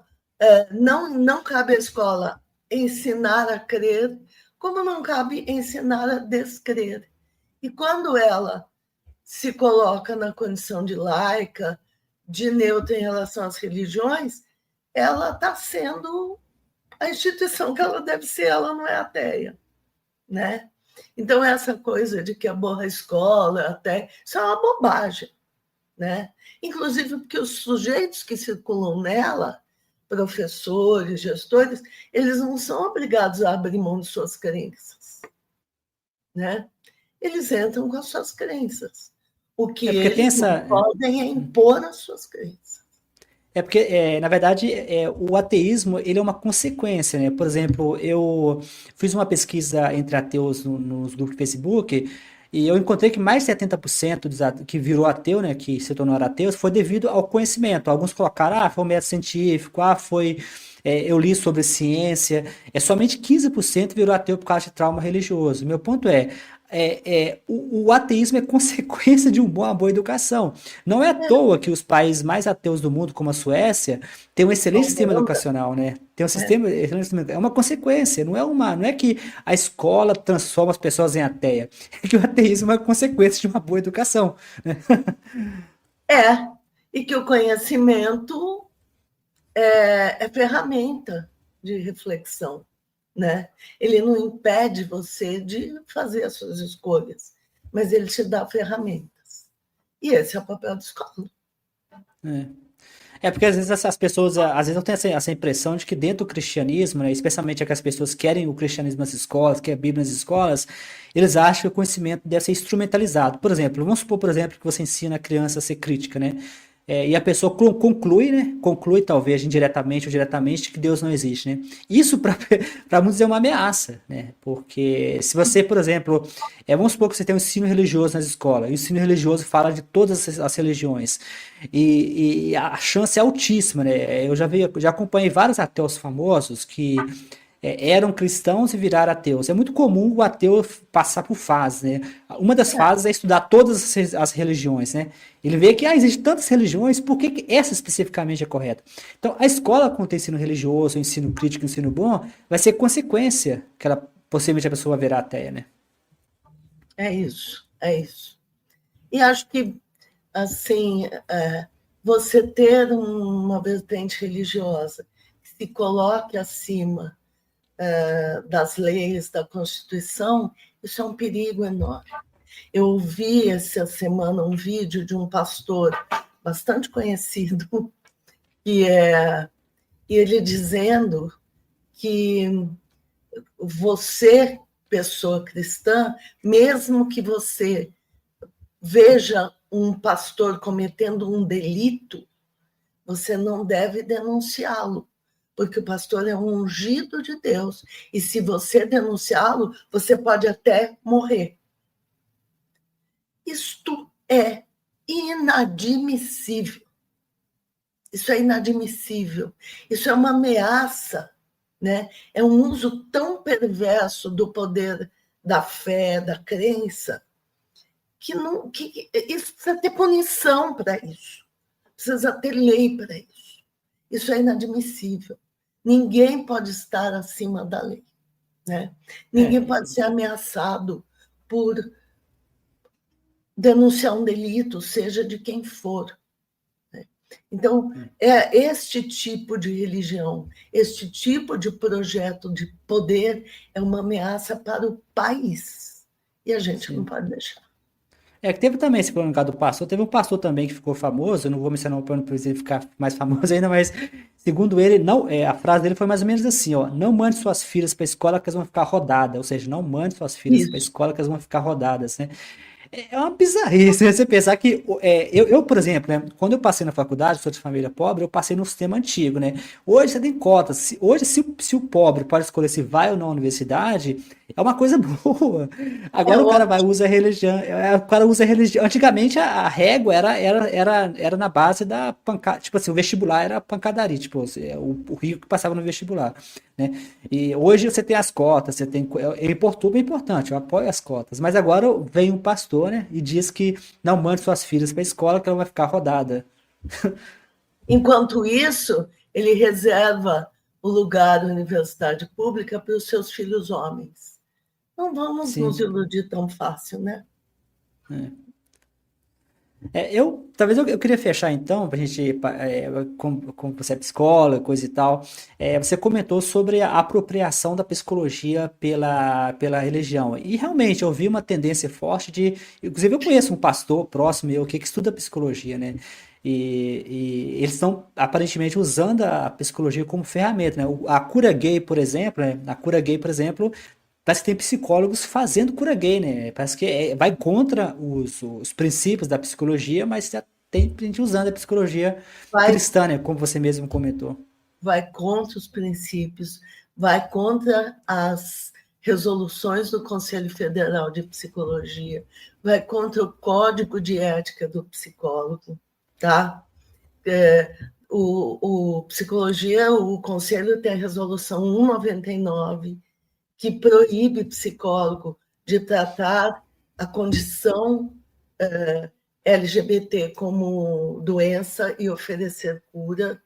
não cabe à escola ensinar a crer, como não cabe ensinar a descrer. E quando ela se coloca na condição de laica, de neutra em relação às religiões, ela está sendo a instituição que ela deve ser, ela não é ateia, né? Então, essa coisa de que a boa escola até isso é uma bobagem, né? Inclusive porque os sujeitos que circulam nela, professores, gestores, eles não são obrigados a abrir mão de suas crenças, né? Eles entram com as suas crenças. O que eles não podem é impor as suas crenças. Porque, na verdade, o ateísmo ele é uma consequência, né? Por exemplo, eu fiz uma pesquisa entre ateus nos grupos de Facebook e eu encontrei que mais de 70% que virou ateu, né, que se tornaram ateus, foi devido ao conhecimento. Alguns colocaram, foi um método científico, eu li sobre ciência. Somente 15% virou ateu por causa de trauma religioso. Meu ponto é, o ateísmo é consequência de uma boa educação. Não é à toa que os países mais ateus do mundo, como a Suécia, têm um excelente sistema educacional, né? Tem um sistema, é uma consequência, não é que a escola transforma as pessoas em ateia, é que o ateísmo é uma consequência de uma boa educação, né? E que o conhecimento é ferramenta de reflexão, né? Ele não impede você de fazer as suas escolhas, mas ele te dá ferramentas. E esse é o papel da escola. Porque às vezes essas pessoas, às vezes não tem essa impressão de que dentro do cristianismo, né, especialmente aquelas pessoas que querem o cristianismo nas escolas, querem a Bíblia nas escolas, eles acham que o conhecimento deve ser instrumentalizado. Por exemplo, vamos supor, por exemplo, que você ensina a criança a ser crítica, né? E a pessoa conclui, né? Conclui, talvez, indiretamente ou diretamente, que Deus não existe, né? Isso, para muitos, é uma ameaça, né? Porque se você, por exemplo, vamos supor que você tem um ensino religioso nas escolas, e o ensino religioso fala de todas as religiões, e a chance é altíssima, né? Já acompanhei vários ateus famosos que eram cristãos e viraram ateus. É muito comum o ateu passar por fases, né? Uma das fases é estudar todas as religiões, né? Ele vê que existem tantas religiões, por que essa especificamente é correta? Então, a escola com o ensino religioso, ensino crítico, ensino bom, vai ser consequência que possivelmente a pessoa vai virar ateia, né? É isso. E acho que, assim, você ter uma vertente religiosa que se coloque acima das leis, da Constituição, isso é um perigo enorme. Eu vi essa semana um vídeo de um pastor bastante conhecido, e ele dizendo que você, pessoa cristã, mesmo que você veja um pastor cometendo um delito, você não deve denunciá-lo, porque o pastor é um ungido de Deus, e se você denunciá-lo, você pode até morrer. Isto é inadmissível. Isso é inadmissível. Isso é uma ameaça, né? É um uso tão perverso do poder da fé, da crença, que isso precisa ter punição para isso. Precisa ter lei para isso. Isso é inadmissível. Ninguém pode estar acima da lei, né? Ninguém pode ser ameaçado por denunciar um delito, seja de quem for. Né? Então, este tipo de religião, este tipo de projeto de poder é uma ameaça para o país. E a gente não pode deixar. Que teve também esse problema do pastor. Teve um pastor também que ficou famoso. Eu não vou mencionar o plano para ele ficar mais famoso ainda, mas segundo ele, não, a frase dele foi mais ou menos assim: ó, não mande suas filhas para a escola que elas vão ficar rodadas. Ou seja, não mande suas filhas para a escola que elas vão ficar rodadas, né? É uma bizarrice, né? Você pensar que. Por exemplo, né, quando eu passei na faculdade, sou de família pobre, eu passei no sistema antigo, né? Hoje você tem cotas. Hoje, se o pobre pode escolher se vai ou não à universidade, é uma coisa boa. Agora o cara usa religião. O cara usa religião. Antigamente a régua era na base da pancada. Tipo assim, o vestibular era pancadaria. Tipo, o rico que passava no vestibular. Né? E hoje você tem as cotas, você tem. É importante, eu apoio as cotas. Mas agora vem um pastor, né? E diz que não mande suas filhas para a escola que ela vai ficar rodada. Enquanto isso, ele reserva o lugar da universidade pública para os seus filhos homens. Não vamos nos iludir tão fácil, né? Talvez eu queria fechar então, para a gente, como você é psicóloga, coisa e tal, você comentou sobre a apropriação da psicologia pela religião, e realmente eu vi uma tendência forte inclusive eu conheço um pastor próximo meu que estuda psicologia, né, e eles estão aparentemente usando a psicologia como ferramenta, né, a cura gay, por exemplo, parece que tem psicólogos fazendo cura gay, né? Parece que vai contra os princípios da psicologia, mas já tem gente usando a psicologia cristã, né? Como você mesmo comentou. Vai contra os princípios, vai contra as resoluções do Conselho Federal de Psicologia, vai contra o Código de Ética do Psicólogo, tá? O Psicologia, o Conselho tem a resolução 199, que proíbe psicólogo de tratar a condição LGBT como doença e oferecer cura.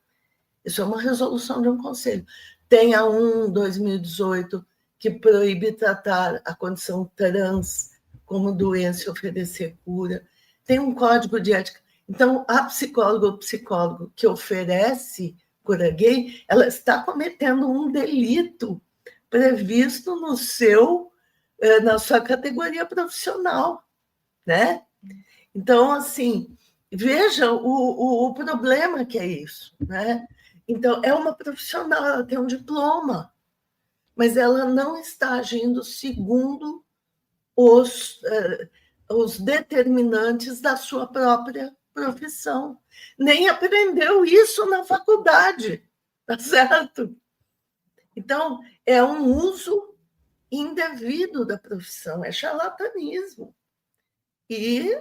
Isso é uma resolução de um conselho. Tem a 2018, que proíbe tratar a condição trans como doença e oferecer cura. Tem um código de ética. Então, a psicóloga ou psicólogo que oferece cura gay, ela está cometendo um delito previsto na sua categoria profissional, né? Então, assim, veja o problema que é isso, né? Então, é uma profissional, ela tem um diploma, mas ela não está agindo segundo os determinantes da sua própria profissão. Nem aprendeu isso na faculdade, tá certo? Então, é um uso indevido da profissão, é charlatanismo. E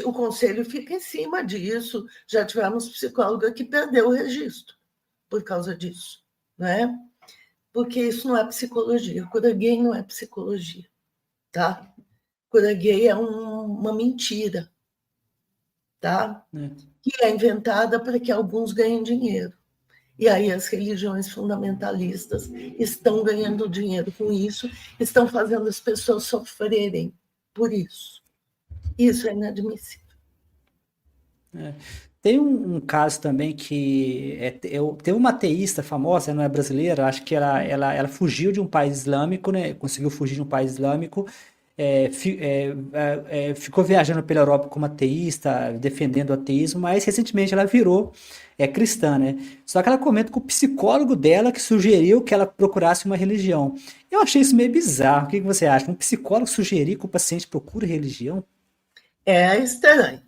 o conselho fica em cima disso. Já tivemos psicóloga que perdeu o registro por causa disso, né? Porque isso não é psicologia. Cura gay não é psicologia, tá? Cura gay é uma mentira, tá? Que é inventada para que alguns ganhem dinheiro. E aí as religiões fundamentalistas estão ganhando dinheiro com isso, estão fazendo as pessoas sofrerem por isso. Isso é inadmissível. Tem um caso também que tem uma ateísta famosa, não é brasileira, acho que ela fugiu de um país islâmico, né? Conseguiu fugir de um país islâmico, ficou viajando pela Europa como ateísta, defendendo o ateísmo, mas recentemente ela virou cristã, né? Só que ela comenta com o psicólogo dela que sugeriu que ela procurasse uma religião. Eu achei isso meio bizarro. O que você acha? Um psicólogo sugerir que o paciente procure religião? É estranho,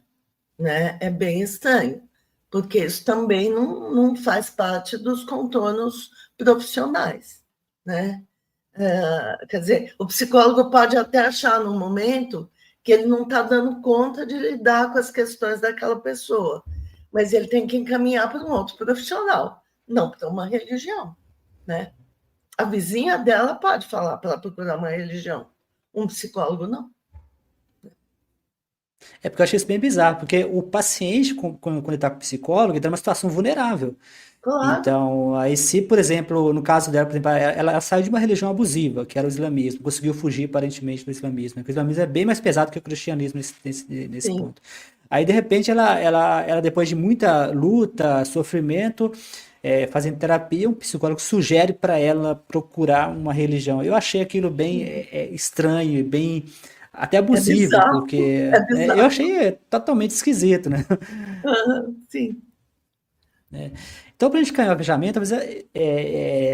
né? É bem estranho, porque isso também não faz parte dos contornos profissionais, né? Quer dizer, o psicólogo pode até achar no momento que ele não está dando conta de lidar com as questões daquela pessoa, mas ele tem que encaminhar para um outro profissional, não para uma religião, né? A vizinha dela pode falar para ela procurar uma religião, um psicólogo não. É porque eu achei isso bem bizarro, porque o paciente, quando ele está com o psicólogo, ele está numa situação vulnerável. Claro. Então, aí se, por exemplo, no caso dela, por exemplo, ela saiu de uma religião abusiva, que era o islamismo, conseguiu fugir aparentemente do islamismo, né? Porque o islamismo é bem mais pesado que o cristianismo nesse ponto. Aí, de repente, ela, depois de muita luta, sofrimento, fazendo terapia, um psicólogo sugere para ela procurar uma religião. Eu achei aquilo bem estranho, bem até abusivo, bizarro, porque bizarro. eu achei totalmente esquisito, né? Sim. Então, para a gente ganhar o engajamento,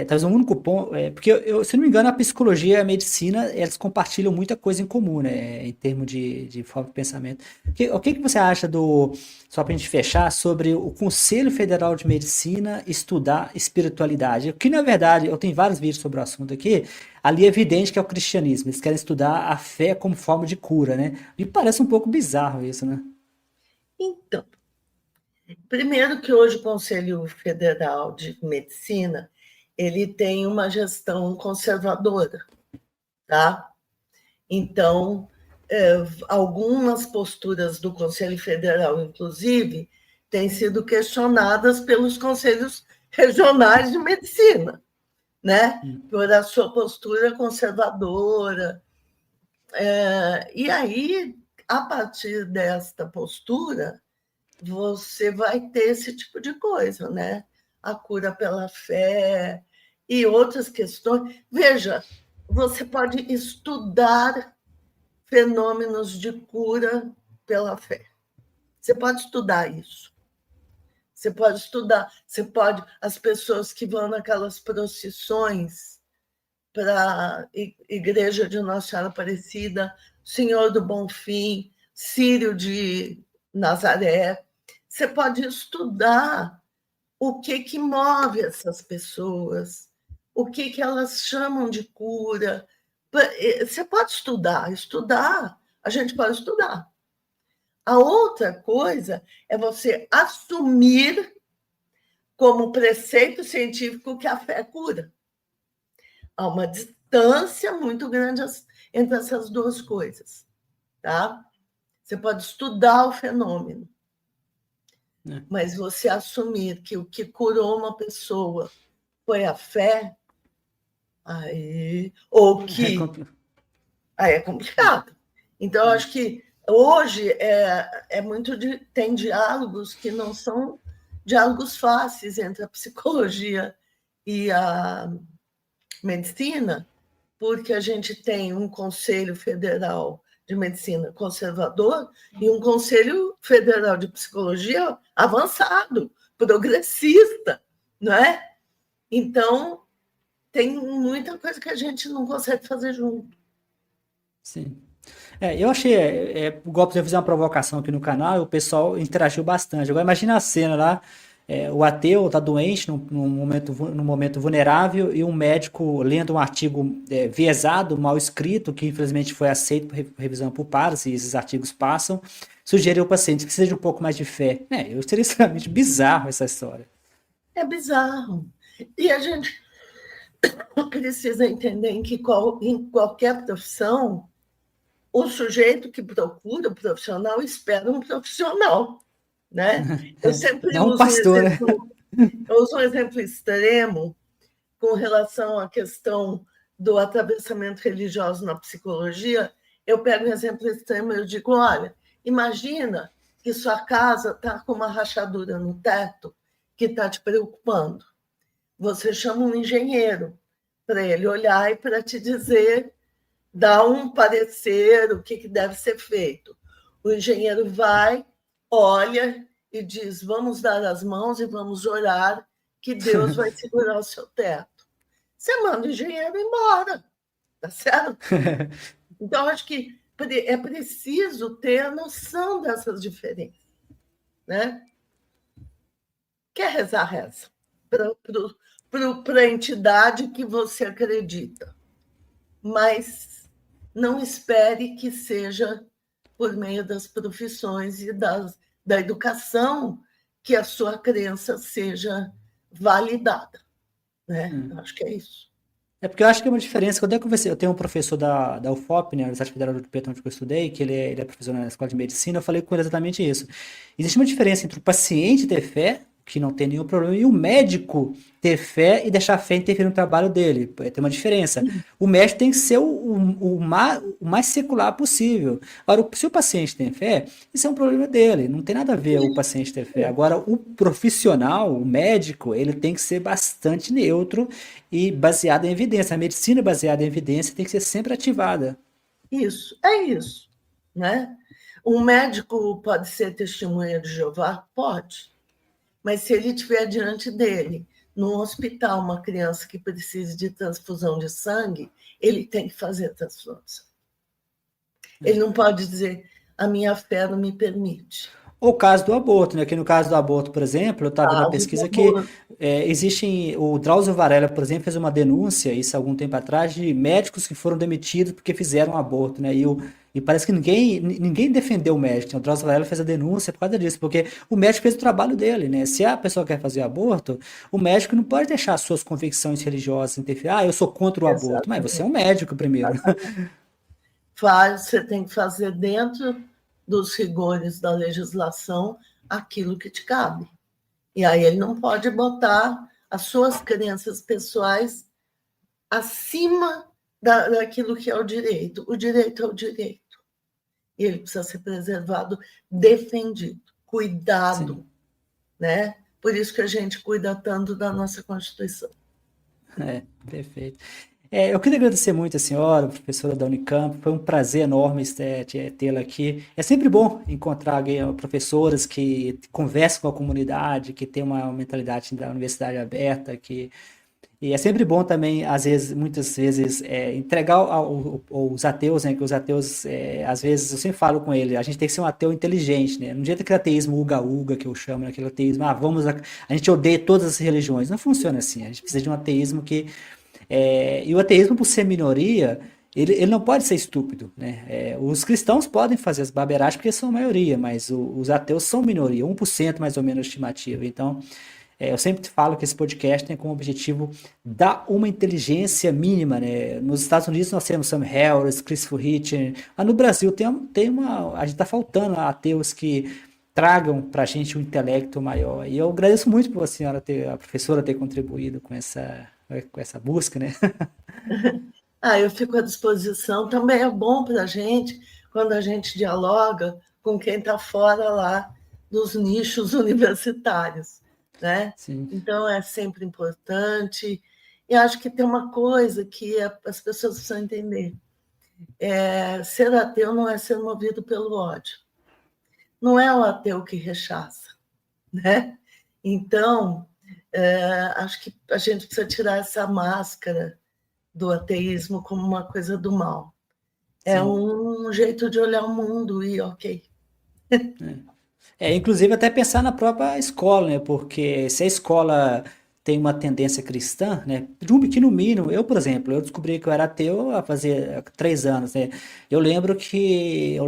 talvez um único ponto, porque se não me engano, a psicologia e a medicina, elas compartilham muita coisa em comum, né, em termos de forma de pensamento. O que você acha só para a gente fechar, sobre o Conselho Federal de Medicina estudar espiritualidade? Que, na verdade, eu tenho vários vídeos sobre o assunto aqui, ali é evidente que é o cristianismo, eles querem estudar a fé como forma de cura, né? Me parece um pouco bizarro isso, né? Então, primeiro que hoje o Conselho Federal de Medicina, ele tem uma gestão conservadora, tá? Então, algumas posturas do Conselho Federal, inclusive, têm sido questionadas pelos conselhos regionais de medicina, né? Por a sua postura conservadora. E aí, a partir desta postura, você vai ter esse tipo de coisa, né? A cura pela fé e outras questões. Veja, você pode estudar fenômenos de cura pela fé. Você pode estudar isso. Você pode estudar, as pessoas que vão naquelas procissões para a Igreja de Nossa Senhora Aparecida, Senhor do Bonfim, Círio de Nazaré. Você pode estudar o que move essas pessoas, o que elas chamam de cura. Você pode estudar, a gente pode estudar. A outra coisa é você assumir como preceito científico que a fé cura. há uma distância muito grande entre essas duas coisas, tá? Você pode estudar o fenômeno, mas você assumir que o que curou uma pessoa foi a fé, aí é complicado. Então, eu acho que hoje tem diálogos que não são diálogos fáceis entre a psicologia e a medicina, porque a gente tem um Conselho Federal de Medicina conservador e um Conselho Federal de Psicologia avançado, progressista, não é? Então, tem muita coisa que a gente não consegue fazer junto. Sim. Eu achei, o Golpe, eu fiz uma provocação aqui no canal e o pessoal interagiu bastante. Agora imagina a cena lá, o ateu está doente num momento vulnerável e um médico lendo um artigo viesado, mal escrito, que infelizmente foi aceito por revisão por pares, e esses artigos passam, sugeriu ao paciente que seja um pouco mais de fé. Eu seria extremamente bizarro essa história. É bizarro. E a gente precisa entender que em qualquer profissão, o sujeito que procura o profissional espera um profissional, né? Eu sempre Não uso pastor, um exemplo extremo com relação à questão do atravessamento religioso na psicologia. Eu pego um exemplo extremo e eu digo, olha, imagina que sua casa está com uma rachadura no teto que está te preocupando. Você chama um engenheiro para ele olhar e para te dizer, dar um parecer, o que deve ser feito. O engenheiro vai, olha e diz, vamos dar as mãos e vamos orar que Deus vai segurar o seu teto. Você manda o engenheiro embora, tá certo? Então, acho que é preciso ter a noção dessas diferenças, né? Quer rezar, reza. Para a entidade que você acredita. Mas não espere que seja por meio das profissões e da educação que a sua crença seja validada. Né? Acho que é isso. Porque eu acho que é uma diferença. Quando eu conversei, eu tenho um professor da UFOP, né, Universidade Federal do Rio Preto, onde eu estudei, que ele é professor na Escola de Medicina, eu falei com ele exatamente isso. Existe uma diferença entre o paciente ter fé, que não tem nenhum problema, e o médico ter fé e deixar a fé interferir no trabalho dele. Tem uma diferença. O médico tem que ser o mais secular possível. Agora, se o paciente tem fé, isso é um problema dele, não tem nada a ver o paciente ter fé. Agora, o profissional, o médico, ele tem que ser bastante neutro e baseado em evidência. A medicina baseada em evidência tem que ser sempre ativada. Isso, é isso. Né? Um médico pode ser testemunha de Jeová? Pode. Mas se ele tiver diante dele, num hospital, uma criança que precise de transfusão de sangue, ele tem que fazer a transfusão de sangue. Ele não pode dizer, a minha fé não me permite. O caso do aborto, né? Que no caso do aborto, por exemplo, eu estava vendo uma pesquisa que existem. O Drauzio Varela, por exemplo, fez uma denúncia, isso há algum tempo atrás, de médicos que foram demitidos porque fizeram um aborto, né? E parece que ninguém defendeu o médico. Então, o Drauzio Varela fez a denúncia por causa disso, porque o médico fez o trabalho dele, né? Se a pessoa quer fazer aborto, o médico não pode deixar suas convicções religiosas interferir. Eu sou contra o aborto. Mas você é um médico primeiro. Você tem que fazer dentro dos rigores da legislação aquilo que te cabe. E aí ele não pode botar as suas crenças pessoais acima daquilo que é o direito. O direito é o direito. E ele precisa ser preservado, defendido, cuidado. Sim. Né? Por isso que a gente cuida tanto da nossa Constituição. Perfeito. Eu queria agradecer muito a senhora, professora da Unicamp, foi um prazer enorme tê-la aqui. É sempre bom encontrar professoras que conversam com a comunidade, que têm uma mentalidade da universidade aberta, e é sempre bom também, muitas vezes, entregar aos ateus, né, que os ateus, às vezes, eu sempre falo com ele, a gente tem que ser um ateu inteligente, né? Não adianta aquele ateísmo uga-uga que eu chamo, aquele ateísmo, a gente odeia todas as religiões. Não funciona assim, a gente precisa de um ateísmo que... e o ateísmo, por ser minoria, ele não pode ser estúpido, né? Os cristãos podem fazer as baberagens porque são a maioria, mas os ateus são minoria, 1% mais ou menos estimativa. Então, Eu sempre falo que esse podcast tem como objetivo dar uma inteligência mínima, né? Nos Estados Unidos nós temos Sam Harris, Christopher Hitchens. No Brasil a gente está faltando ateus que tragam para a gente um intelecto maior. E eu agradeço muito por a professora ter contribuído com essa busca, né? Eu fico à disposição. Também é bom para a gente quando a gente dialoga com quem está fora lá dos nichos universitários, né? Sim. Então, é sempre importante. E acho que tem uma coisa que as pessoas precisam entender. Ser ateu não é ser movido pelo ódio. Não é o ateu que rechaça, né? Então, acho que a gente precisa tirar essa máscara do ateísmo como uma coisa do mal. É um jeito de olhar o mundo e ok. Inclusive até pensar na própria escola, né? Porque se a escola tem uma tendência cristã, né? Que no mínimo, eu, por exemplo, eu descobri que eu era ateu a fazer 3 anos, né? Eu lembro que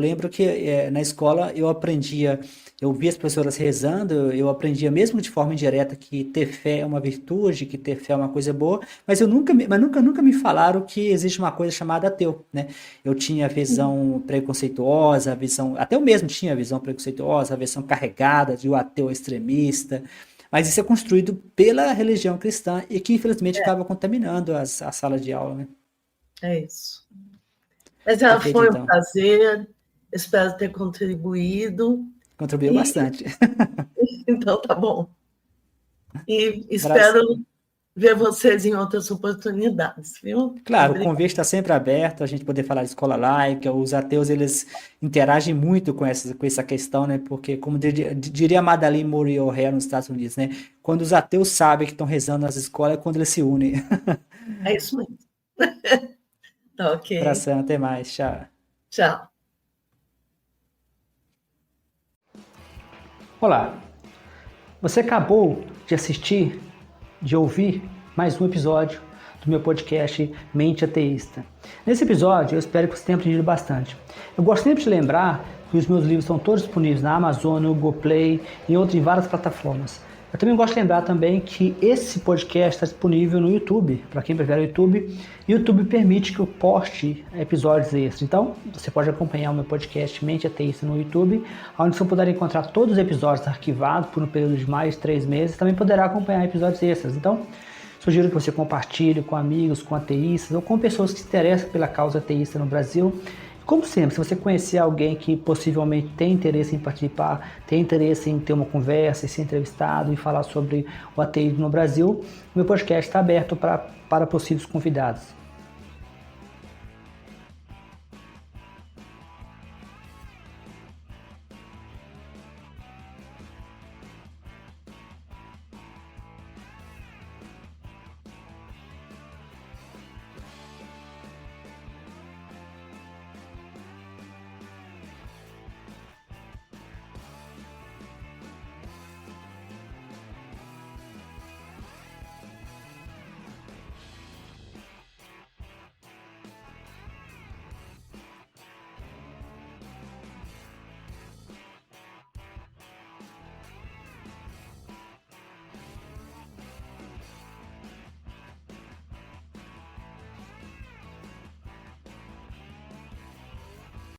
na escola eu via as pessoas rezando, eu aprendia mesmo de forma indireta que ter fé é uma virtude, que ter fé é uma coisa boa, mas nunca me falaram que existe uma coisa chamada ateu, né? Eu tinha a visão preconceituosa, até eu mesmo tinha a visão preconceituosa, a visão carregada de o ateu extremista. Mas isso é construído pela religião cristã e que, infelizmente, acaba contaminando a sala de aula, né? É isso. Mas Perfeito, foi então. um prazer, espero ter contribuído. Contribuiu bastante. Então, tá bom. E espero ver vocês em outras oportunidades, viu? Claro, Obrigada. o convite está sempre aberto, a gente poder falar de escola laica, os ateus, eles interagem muito com essa questão, né? Porque, como diria Madalyn Murray O'Hair nos Estados Unidos, né? Quando os ateus sabem que estão rezando nas escolas, é quando eles se unem. É isso mesmo. Tá ok. Abração, até mais, tchau. Tchau. Olá, você acabou de ouvir mais um episódio do meu podcast Mente Ateísta. Nesse episódio, eu espero que você tenha aprendido bastante. Eu gosto sempre de lembrar que os meus livros estão todos disponíveis na Amazon, no Google Play e em várias plataformas. Eu também gosto de lembrar também que esse podcast está disponível no YouTube, para quem prefere o YouTube. E o YouTube permite que eu poste episódios extras. Então, você pode acompanhar o meu podcast Mente Ateísta no YouTube, onde você poderá encontrar todos os episódios arquivados por um período de mais de 3 meses. Também poderá acompanhar episódios extras. Então, sugiro que você compartilhe com amigos, com ateístas ou com pessoas que se interessam pela causa ateísta no Brasil. Como sempre, se você conhecer alguém que possivelmente tem interesse em participar, tem interesse em ter uma conversa, em ser entrevistado e falar sobre o ateísmo no Brasil, o meu podcast está aberto para possíveis convidados.